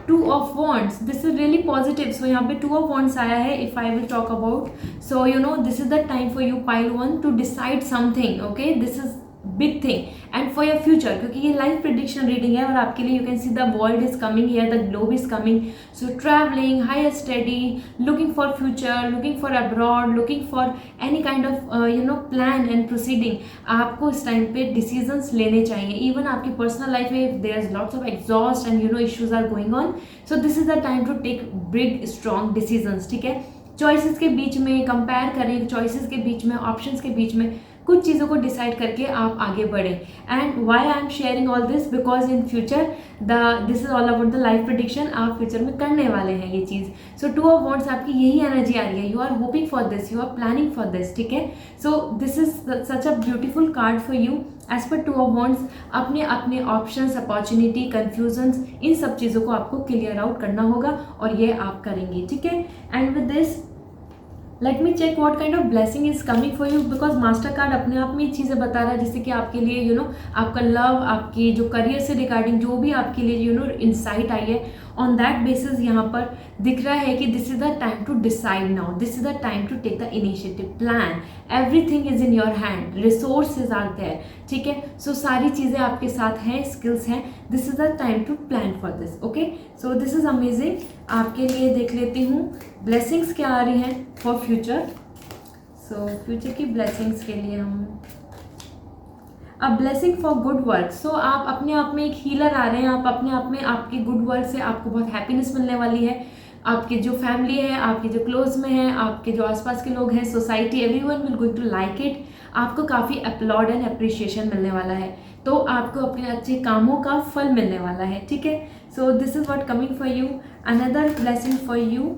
Speaker 1: Two of Wands, this is really positive. So यहाँ पे Two of Wands आया है. If I will talk about, so this is the time for you pile 1 to decide something. Okay, this is big thing and for your future, क्योंकि ये life prediction reading है, और आपके लिए you can see the world is coming here, the globe is coming. So traveling, higher study, looking for future, looking for abroad, looking for any kind of plan and proceeding. आपको इस time पे decisions लेने चाहिए. Even आपकी personal life में there is lots of exhaust and issues are going on. So this is the time to take big strong decisions. ठीक है, choices के बीच में कंपेयर करें, चॉइसेस के बीच में, ऑप्शंस के बीच में कुछ चीज़ों को डिसाइड करके आप आगे बढ़े। And why I am sharing all this, because in future this is all about the life prediction, आप फ्यूचर में करने वाले हैं ये चीज़। सो 2 ऑफ वॉन्ड्स आपकी यही एनर्जी आ रही है, you are hoping for this, you are planning for this, ठीक है। So this is such a beautiful card for you. As per 2 of wands अपने अपने ऑप्शंस, अपॉर्चुनिटी, कन्फ्यूजन्स, इन सब चीज़ों को आपको क्लियर आउट करना होगा और ये आप करेंगे, ठीक है। And with this let me check what kind of blessing is coming for you, because master card अपने आप में ये चीज़ें बता रहा है जैसे कि आपके लिए यू नो आपका लव, आपकी जो करियर से रिगार्डिंग जो भी आपके लिए यू नो इंसाइट आई है, ऑन दैट बेसिस यहाँ पर दिख रहा है कि this is the time to decide now, this is the time to take the initiative, plan, everything is in your hand, resources are there, ठीक है। सो सारी चीज़ें आपके साथ हैं, स्किल्स हैं, this is the time to plan for this, okay. So this is amazing. आपके लिए देख लेती हूँ ब्लेसिंग्स क्या आ रही हैं फॉर फ्यूचर। सो फ्यूचर की ब्लेसिंग्स के लिए हम a blessing for good work. So आप अपने आप में एक हीलर आ रहे हैं, आप अपने आप में आपके गुड वर्क से आपको बहुत हैप्पीनेस मिलने वाली है। आपकी जो फैमिली है, आपके जो क्लोज में है, आपके जो आसपास के लोग हैं, society, everyone will going to like it. आपको काफ़ी अपलॉड एंड अप्रिशिएशन मिलने वाला है, तो आपको अपने अच्छे कामों का फल मिलने वाला है, ठीक है। So this is what coming for you. Another blessing for you,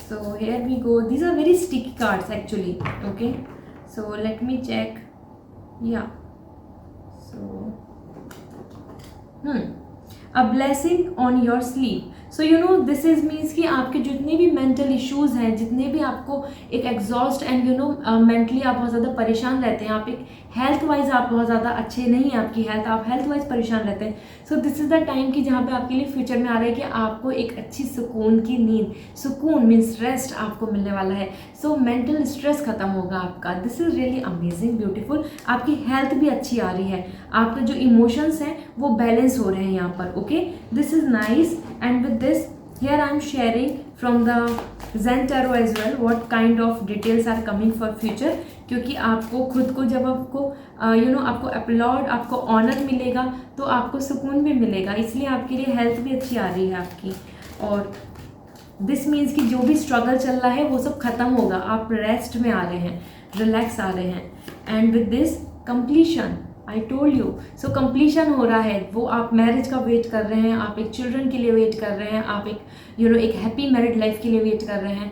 Speaker 1: so here we go, these are very sticky cards actually, okay, so let me check, yeah, so a blessing on your sleep। So you no this is means कि आपके जितने भी mental issues हैं, जितने भी आपको एक exhaust and you know mentally आप बहुत ज़्यादा परेशान रहते हैं, आप एक हेल्थ वाइज आप बहुत ज़्यादा अच्छे नहीं हैं, आपकी हेल्थ, आप हेल्थ वाइज परेशान रहते हैं। सो दिस इज़ द टाइम कि जहाँ पे आपके लिए फ्यूचर में आ रहा है कि आपको एक अच्छी सुकून की नींद, सुकून मीन्स रेस्ट आपको मिलने वाला है। सो मेंटल स्ट्रेस खत्म होगा आपका। This is really amazing, beautiful. आपकी हेल्थ भी अच्छी आ रही है, आपके जो इमोशंस हैं वो बैलेंस हो रहे हैं यहाँ पर, okay. This is nice. And with this here I am sharing from the Zen Tarot as well what kind of details are coming for future, क्योंकि आपको खुद को जब आपको यू नो आपको अपलॉड, आपको ऑनर मिलेगा तो आपको सुकून भी मिलेगा, इसलिए आपके लिए हेल्थ भी अच्छी आ रही है आपकी। और दिस मीन्स कि जो भी स्ट्रगल चल रहा है वो सब खत्म होगा, आप रेस्ट में आ रहे हैं, रिलैक्स आ रहे हैं। And with this completion, I told you, so completion हो रहा है। वो आप मैरिज का वेट कर रहे हैं, आप एक चिल्ड्रन के लिए वेट कर रहे हैं, आप एक यू नो एक हैप्पी मैरिड लाइफ के लिए वेट कर रहे हैं,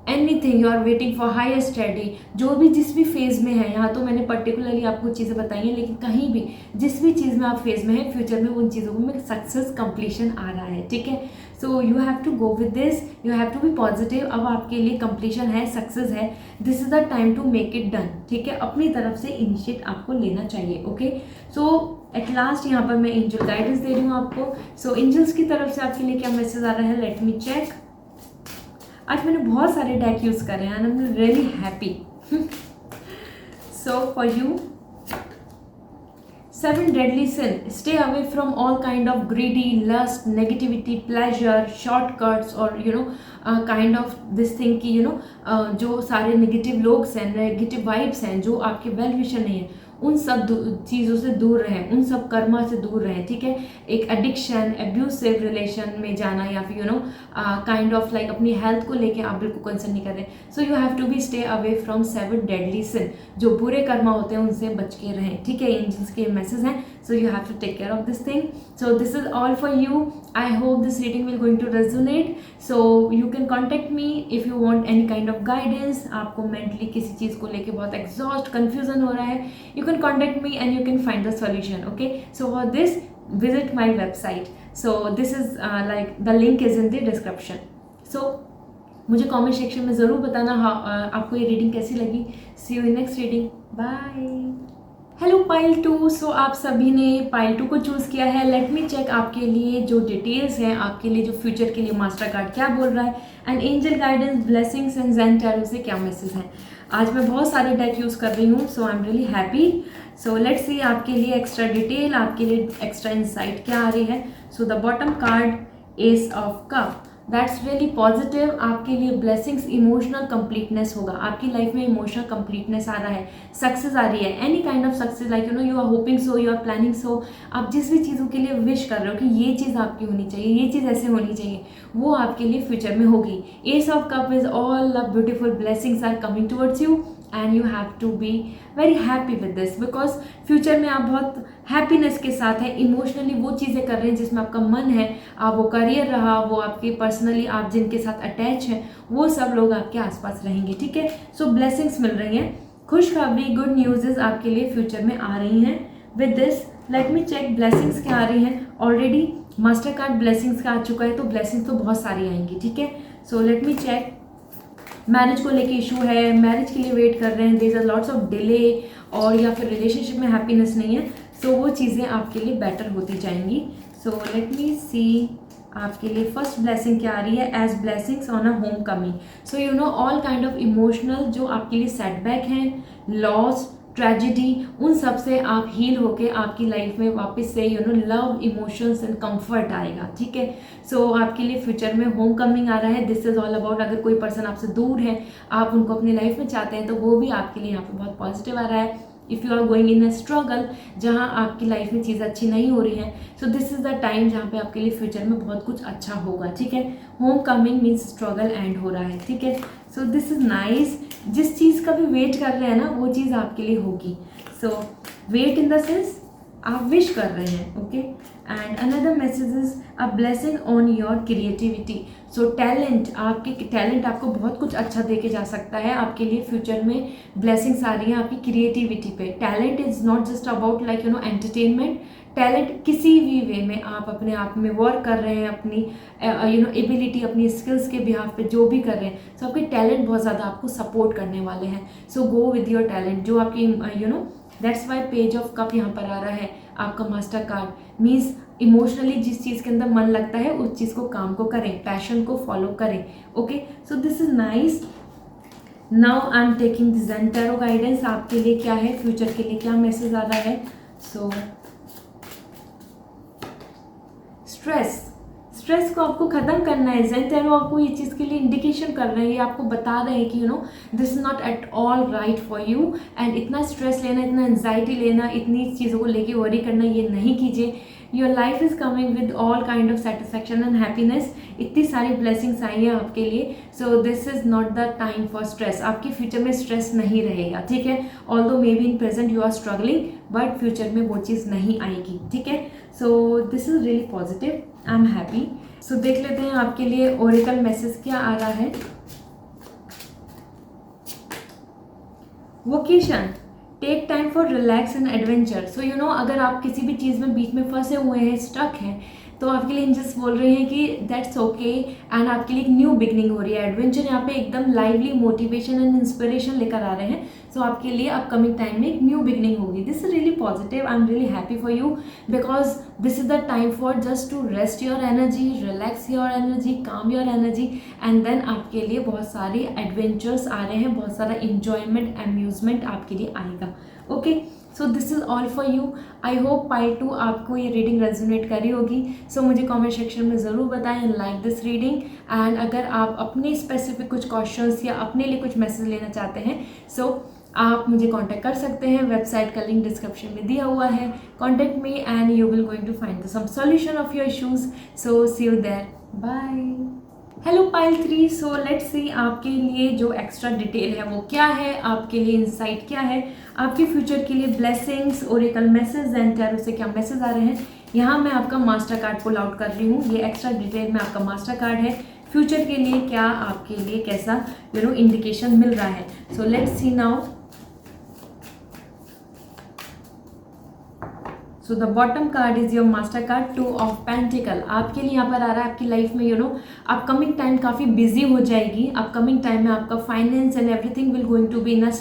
Speaker 1: anything you are waiting for higher study, जो भी जिस भी फेज़ में है। यहाँ तो मैंने पर्टिकुलरली आपको चीज़ें बताई हैं, लेकिन कहीं भी जिस भी चीज़ में आप फेज़ में हैं, फ्यूचर में उन चीज़ों में सक्सेस कंप्लीशन आ रहा है, ठीक है। So you have to go with this, you have to be positive. अब आपके लिए कंप्लीशन है, सक्सेस है, this is the time to make it done, ठीक है। अपनी तरफ से इनिशिएट आपको लेना चाहिए, ओके। सो एट लास्ट यहाँ पर मैं एंजल गाइडेंस दे रही हूँ आपको। सो एंजल्स की तरफ से आपके लिए क्या मैसेज आ रहा है, लेट मी चेक। आज मैंने बहुत सारे डेक यूज़ करे हैं and I am really happy. So for you, 7 deadly sin. Stay away from all kind of greedy, lust, negativity, pleasure, shortcuts or you know kind of this thing कि you know जो सारे negative लोग हैं, negative vibes हैं, जो आपके well wisher नहीं है, उन सब चीज़ों से दूर रहें, उन सब कर्मा से दूर रहें, ठीक है। एक एडिक्शन, एब्यूसिव रिलेशन में जाना या फिर you know kind of like अपनी हेल्थ को लेके आप बिल्कुल कंसर्न नहीं कर रहे। So you have to be stay away from 7 deadly sin, जो बुरे कर्मा होते हैं उनसे बच के रहें, ठीक है। एंजल्स के मैसेज हैं, so you have to take care of this thing. So this is all for you. I hope this reading will going to resonate. So you can contact me if you want any kind of guidance. आपको mentally किसी चीज़ को लेके बहुत exhaust, confusion हो रहा है, you can contact me and you can find the solution, okay। so for this visit my website, so this is like the link is in the description। so मुझे comment section में ज़रूर बताना आपको ये reading कैसी लगी। See you in next reading, bye. Hello pile 2, so आप सभी ने पाइल 2 को चूज़ किया है। लेट मी चेक आपके लिए जो डिटेल्स हैं, आपके लिए जो फ्यूचर के लिए मास्टर कार्ड क्या बोल रहा है and angel guidance, blessings and Zen tarot से क्या मैसेज है। आज मैं बहुत सारे डेक यूज़ कर रही हूँ, so I am really happy. So let's see आपके लिए एक्स्ट्रा डिटेल, आपके लिए एक्स्ट्रा इंसाइट क्या आ रही है। So the bottom card, S of cup. That's really positive. आपके लिए ब्लेसिंग्स इमोशनल कंप्लीटनेस होगा, आपकी लाइफ में इमोशनल कंप्लीटनेस आ रहा है, सक्सेस आ रही है, any kind of success, like you are hoping so, you are planning so. आप जिस भी चीज़ों के लिए विश कर रहे हो कि ये चीज़ आपकी होनी चाहिए, ये चीज़ ऐसे होनी चाहिए, वो आपके लिए फ्यूचर में होगी। Ace of cup is all the beautiful blessings are coming towards you and you have to be very happy with this, because future में आप बहुत हैप्पीनेस के साथ हैं, इमोशनली वो चीज़ें कर रहे हैं जिसमें आपका मन है, आप वो करियर रहा, वो आपके पर्सनली आप जिनके साथ अटैच हैं, वो सब लोग आपके आसपास रहेंगे, ठीक है। सो ब्लेसिंग्स मिल रही हैं, खुशखबरी, गुड न्यूज़ आपके लिए फ्यूचर में आ रही हैं। With this let me check blessings क्या आ रही हैं। ऑलरेडी मास्टर कार्ड ब्लेसिंग्स का आ चुका है, तो ब्लेसिंग्स तो बहुत सारी आएंगी, ठीक है। So let me check, marriage को लेके इशू है, मैरिज के लिए वेट कर रहे हैं, there are lots of delay, और या फिर रिलेशनशिप में हैप्पीनेस नहीं है, सो वो चीज़ें आपके लिए बेटर होती जाएंगी। सो लेट मी सी आपके लिए फर्स्ट ब्लेसिंग क्या आ रही है, as blessings on a home coming. So you know all kind of emotional जो आपके लिए सेटबैक हैं, लॉस, ट्रेजिडी, उन सब से आप हील होके आपकी लाइफ में वापस से लव, इमोशंस एंड कंफर्ट आएगा, ठीक है। सो आपके लिए फ्यूचर में होम कमिंग आ रहा है। दिस इज ऑल अबाउट, अगर कोई पर्सन आपसे दूर है, आप उनको अपनी लाइफ में चाहते हैं, तो वो भी आपके लिए यहाँ पे बहुत पॉजिटिव आ रहा है। If you are going in a struggle, जहाँ आपकी लाइफ में चीज़ अच्छी नहीं हो रही है, so this is the time जहाँ पे आपके लिए फ्यूचर में बहुत कुछ अच्छा होगा, ठीक है। Home coming means struggle and हो रहा है, ठीक है। So this is nice. जिस चीज़ का भी वेट कर रहे हैं ना, वो चीज़ आपके लिए होगी। सो वेट इन द सेंस आप विश कर रहे हैं, okay. And another message is a blessing on your creativity. So talent, आपके टैलेंट आपको बहुत कुछ अच्छा दे के जा सकता है। आपके लिए फ्यूचर में ब्लेसिंग्स आ रही हैं आपकी क्रिएटिविटी पे। Talent is not just about like entertainment. Talent किसी भी वे में आप अपने आप में वर्क कर रहे हैं, अपनी एबिलिटी, अपनी स्किल्स के बिहाफ पे जो भी कर रहे हैं, सो आपके टैलेंट बहुत ज़्यादा आपको सपोर्ट करने वाले हैं। सो गो विद योर टैलेंट, जो आपकी that's why page of cup यहाँ पर आ रहा है। आपका मास्टर कार्ड मीन्स इमोशनली जिस चीज़ के अंदर मन लगता है, उस चीज़ को, काम को करें, पैशन को फॉलो करें, okay. So this is nice. Now I am taking the Zen tarot guidance. आपके लिए क्या है, फ्यूचर के लिए क्या मैसेज आ रहा है। सो स्ट्रेस को आपको ख़त्म करना है। ज़ेन टैरो आपको ये चीज़ के लिए इंडिकेशन कर रहे हैं, ये आपको बता रहे हैं कि this is not at all right for you, and इतना स्ट्रेस लेना, इतना एंजाइटी लेना, इतनी चीज़ों को लेके वरी करना, ये नहीं कीजिए। Your life is coming with all kind of satisfaction and happiness. इतनी सारी ब्लेसिंग्स आई हैं आपके लिए। So this is not the time for stress. आपके फ्यूचर में स्ट्रेस नहीं रहेगा, ठीक है। Although may be in present you are struggling, but future में वो चीज़ नहीं आएगी, ठीक है। So this is really positive, I am happy. So देख लेते हैं आपके लिए ओरेकल मैसेज क्या आ रहा है। Vacation, take time for relax and adventure. So अगर आप किसी भी चीज़ में बीच में फंसे हुए हैं, स्टक हैं, तो आपके लिए एंजल्स बोल रहे हैं कि दैट्स ओके, एंड आपके लिए एक न्यू बिगनिंग हो रही है। एडवेंचर यहाँ पे एकदम लाइवली मोटिवेशन एंड इंस्पिरेशन लेकर आ रहे हैं। सो आपके लिए अपकमिंग टाइम में एक न्यू बिगनिंग होगी। This is really positive, I am really happy for you, because this is the time for just to rest your energy, relax your energy, calm your energy, and then आपके लिए बहुत सारे adventures आ रहे हैं, बहुत सारा enjoyment, amusement आपके लिए आएगा, okay. So this is all for you. I hope part 2 आपको ये रीडिंग रेजोनेट करी होगी। सो मुझे कमेंट सेक्शन में ज़रूर बताएं लाइक दिस रीडिंग, एंड अगर आप अपने स्पेसिफिक कुछ क्वेश्चंस या अपने लिए कुछ मैसेज लेना चाहते हैं, सो आप मुझे कांटेक्ट कर सकते हैं। वेबसाइट का लिंक डिस्क्रिप्शन में दिया हुआ है। Contact me and you will going to find some solution of your issues. So see you there, bye. Hello pile 3, so let's see आपके लिए जो एक्स्ट्रा डिटेल है वो क्या है, आपके लिए इंसाइट क्या है, आपके फ्यूचर के लिए blessings, Oracle message and tarot से क्या मैसेज आ रहे हैं। यहाँ मैं आपका मास्टर कार्ड पुल आउट कर रही हूँ। ये एक्स्ट्रा डिटेल में आपका मास्टर कार्ड है। फ्यूचर के लिए क्या आपके लिए कैसा इंडिकेशन मिल रहा है। So let's see now. So the bottom card is your master card, 2 of pentacle. आपके लिए यहाँ पर आ रहा है आपकी लाइफ में अपकमिंग टाइम काफ़ी बिजी हो जाएगी। अपकमिंग टाइम में आपका finance and everything will going to be in a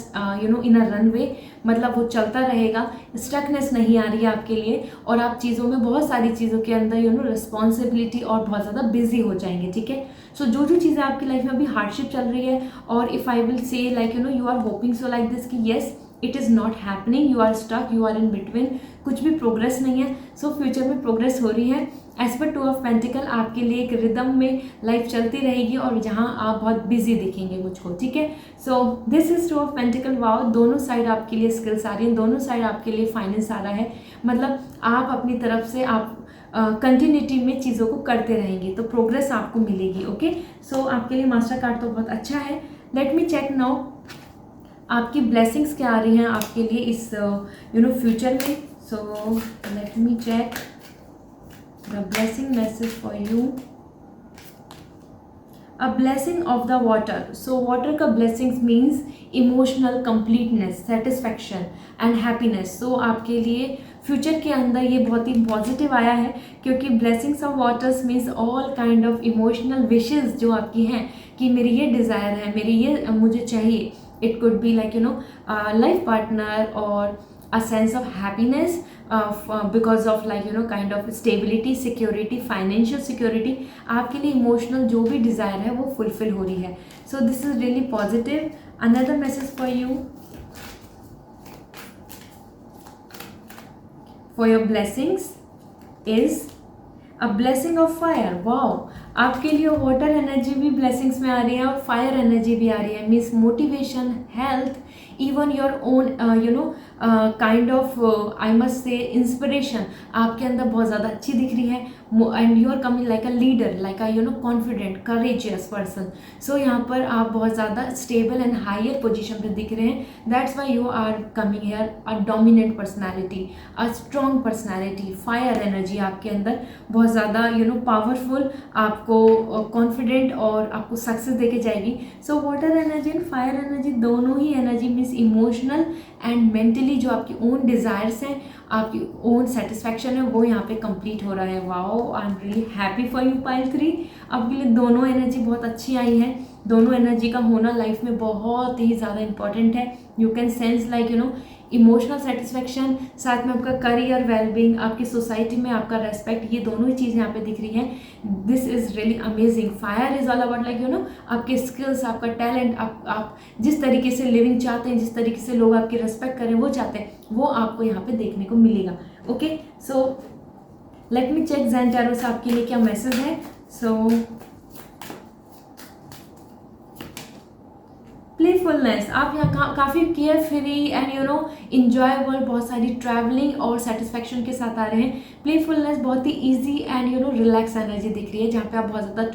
Speaker 1: runway, मतलब वो चलता रहेगा। स्टकनेस नहीं आ रही है आपके लिए, और आप चीज़ों में, बहुत सारी चीज़ों के अंदर रिस्पॉन्सिबिलिटी और बहुत ज़्यादा बिजी हो जाएंगे, ठीक है। सो जो चीज़ें आपकी लाइफ में अभी हार्डशिप चल रही है, और if I will say like you are hoping so like this कि yes, it is not happening, you are stuck, you are in between, कुछ भी प्रोग्रेस नहीं है। सो फ्यूचर में प्रोग्रेस हो रही है। एज पर 2 ऑफ पेंटिकल आपके लिए एक रिदम में लाइफ चलती रहेगी और जहाँ आप बहुत बिजी दिखेंगे मुझको, ठीक है। So this is 2 of pentacle. Wow, दोनों साइड आपके लिए स्किल्स आ रही हैं, दोनों साइड आपके लिए फाइनेंस आ रहा है। मतलब आप अपनी तरफ से आप कंटिन्यूटी में चीज़ों को करते रहेंगे तो प्रोग्रेस आपको मिलेगी। ओके, सो आपके लिए मास्टर कार्ड तो बहुत अच्छा है। लेट मी चेक नाउ आपकी ब्लेसिंग्स क्या आ रही हैं आपके लिए इस फ्यूचर में। So let me check the blessing message for you. A blessing of the water. So water का blessings means emotional completeness, satisfaction and happiness. So आपके लिए फ्यूचर के अंदर ये बहुत ही पॉजिटिव आया है क्योंकि blessings of waters means all kind of emotional wishes जो आपकी हैं कि मेरी ये डिज़ायर है, मेरी ये मुझे चाहिए। It could be like life partner or a sense of happiness because of kind of stability, security, financial security। आपके लिए इमोशनल जो भी डिज़ायर है वो फुलफिल हो रही है। So this is really positive. Another message for you for your blessings is a blessing of fire. Wow, आपके लिए वाटर एनर्जी भी ब्लेसिंग्स में आ रही है और फायर एनर्जी भी आ रही है। Means motivation, health, even your own kind of I must say inspiration आपके अंदर बहुत ज़्यादा अच्छी दिख रही है। And you are coming like a leader, like a confident, courageous person. So यहाँ पर आप बहुत ज़्यादा स्टेबल एंड हायर पोजिशन पर दिख रहे हैं। That's why you are coming here a dominant personality, a strong personality, fire energy आपके अंदर बहुत ज़्यादा पावरफुल, आपको कॉन्फिडेंट और आपको सक्सेस देके जाएगी। So water energy and fire energy दोनों ही energy means emotional and mentally जो आपकी ओन डिज़ायर्स हैं, आपकी ओन सेटिस्फैक्शन है वो यहाँ पे कंप्लीट हो रहा है। Wow, I am really happy for you pile 3। आपके लिए दोनों एनर्जी बहुत अच्छी आई है। दोनों एनर्जी का होना लाइफ में बहुत ही ज़्यादा इंपॉर्टेंट है। You can sense emotional satisfaction, साथ में आपका करियर, वेलबींग, आपकी सोसाइटी में आपका रेस्पेक्ट, ये दोनों ही चीज़ें यहाँ पे दिख रही हैं। This is really amazing. Fire is all about आपके स्किल्स, आपका टैलेंट, आप जिस तरीके से लिविंग चाहते हैं, जिस तरीके से लोग आपकी रेस्पेक्ट करें वो चाहते हैं, वो आपको यहाँ पे देखने को मिलेगा। Okay, so let me check Zen tarot से आपके लिए क्या मैसेज है। सो प्लेफुलनेस, आप यहाँ काफ़ी केयर फ्री एंड इंजॉयबल, बहुत सारी ट्रैवलिंग और सेटिस्फैक्शन के साथ आ रहे हैं। प्लेफुलनेस बहुत ही इजी एंड रिलैक्स एनर्जी दिख रही है जहाँ पे आप बहुत ज़्यादा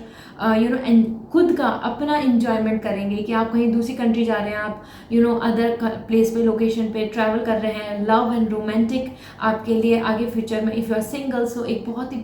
Speaker 1: खुद का अपना इंजॉयमेंट करेंगे कि आप कहीं दूसरी कंट्री जा रहे हैं, आप अदर प्लेस पे, लोकेशन पे ट्रैवल कर रहे हैं। लव एंड रोमांटिक आपके लिए आगे फ्यूचर में, इफ़ यू आर सिंगल, सो एक बहुत ही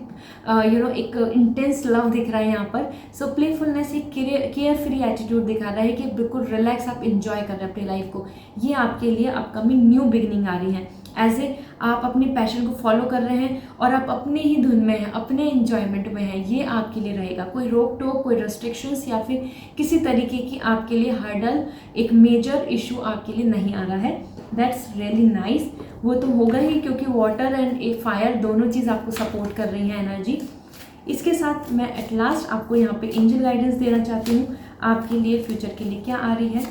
Speaker 1: एक इंटेंस लव दिख रहा है यहाँ पर। सो प्लेफुलनेस एक केयर फ्री एटीट्यूड दिखा रहा है कि बिल्कुल रिलैक्स आप इंजॉय कर रहे हैं अपनी लाइफ को। ये आपके लिए अपकमिंग न्यू बिगनिंग आ रही है। एज ए आप अपने पैशन को फॉलो कर रहे हैं और आप अपने ही धुन में हैं, अपने इंजॉयमेंट में हैं, ये आपके लिए रहेगा। कोई रोक टोक, कोई रेस्ट्रिक्शंस या फिर किसी तरीके की आपके लिए हर्डल, एक मेजर इशू आपके लिए नहीं आ रहा है। That's really nice. वो तो होगा ही क्योंकि वाटर एंड ए फायर दोनों चीज़ आपको सपोर्ट कर रही हैं एनर्जी। इसके साथ मैं एट लास्ट आपको यहाँ पे एंजल गाइडेंस देना चाहती हूँ आपके लिए फ्यूचर के लिए क्या आ रही है।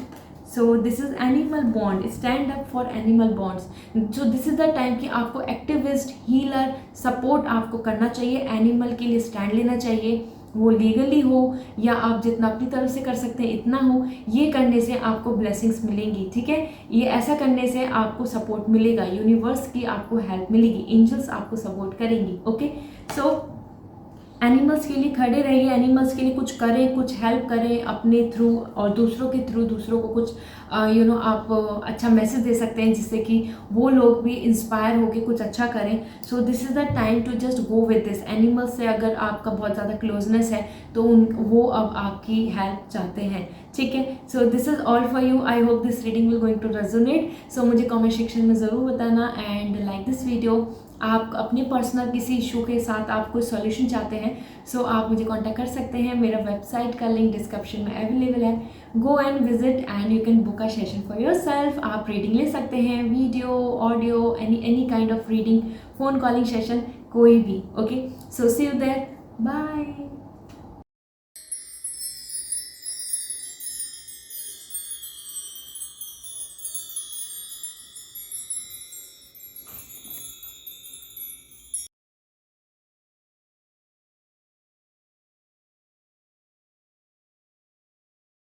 Speaker 1: So this is animal bond, stand up for animal bonds. जो दिस इज़ द टाइम कि आपको एक्टिविस्ट, हीलर, सपोर्ट आपको करना चाहिए, एनिमल के लिए स्टैंड लेना चाहिए। वो लीगली हो या आप जितना अपनी तरफ से कर सकते हैं इतना हो, ये करने से आपको ब्लेसिंग्स मिलेंगी। ठीक है, ये ऐसा करने से आपको सपोर्ट मिलेगा, यूनिवर्स की आपको हेल्प मिलेगी, एंजल्स आपको सपोर्ट करेंगी। ओके, सो एनिमल्स के लिए खड़े रहिए, एनिमल्स के लिए कुछ करें, कुछ हेल्प करें अपने थ्रू और दूसरों के थ्रू, दूसरों को कुछ आप अच्छा मैसेज दे सकते हैं जिससे कि वो लोग भी इंस्पायर होकर कुछ अच्छा करें। So this is the time to just go with this. Animals से अगर आपका बहुत ज़्यादा क्लोजनेस है तो वो अब आपकी हेल्प चाहते हैं। ठीक है, so this is all for you. I hope this reading will going to resonate. So मुझे कमेंट सेक्शन में ज़रूर बताना एंड लाइक दिस वीडियो। आप अपने पर्सनल किसी इशू के साथ आप कोई सॉल्यूशन चाहते हैं, सो आप मुझे कांटेक्ट कर सकते हैं। मेरा वेबसाइट का लिंक डिस्क्रिप्शन में अवेलेबल है। Go and visit and you can book a session for yourself. आप रीडिंग ले सकते हैं, video, audio, any kind of reading, phone calling session, कोई भी। Okay, so see you there, bye.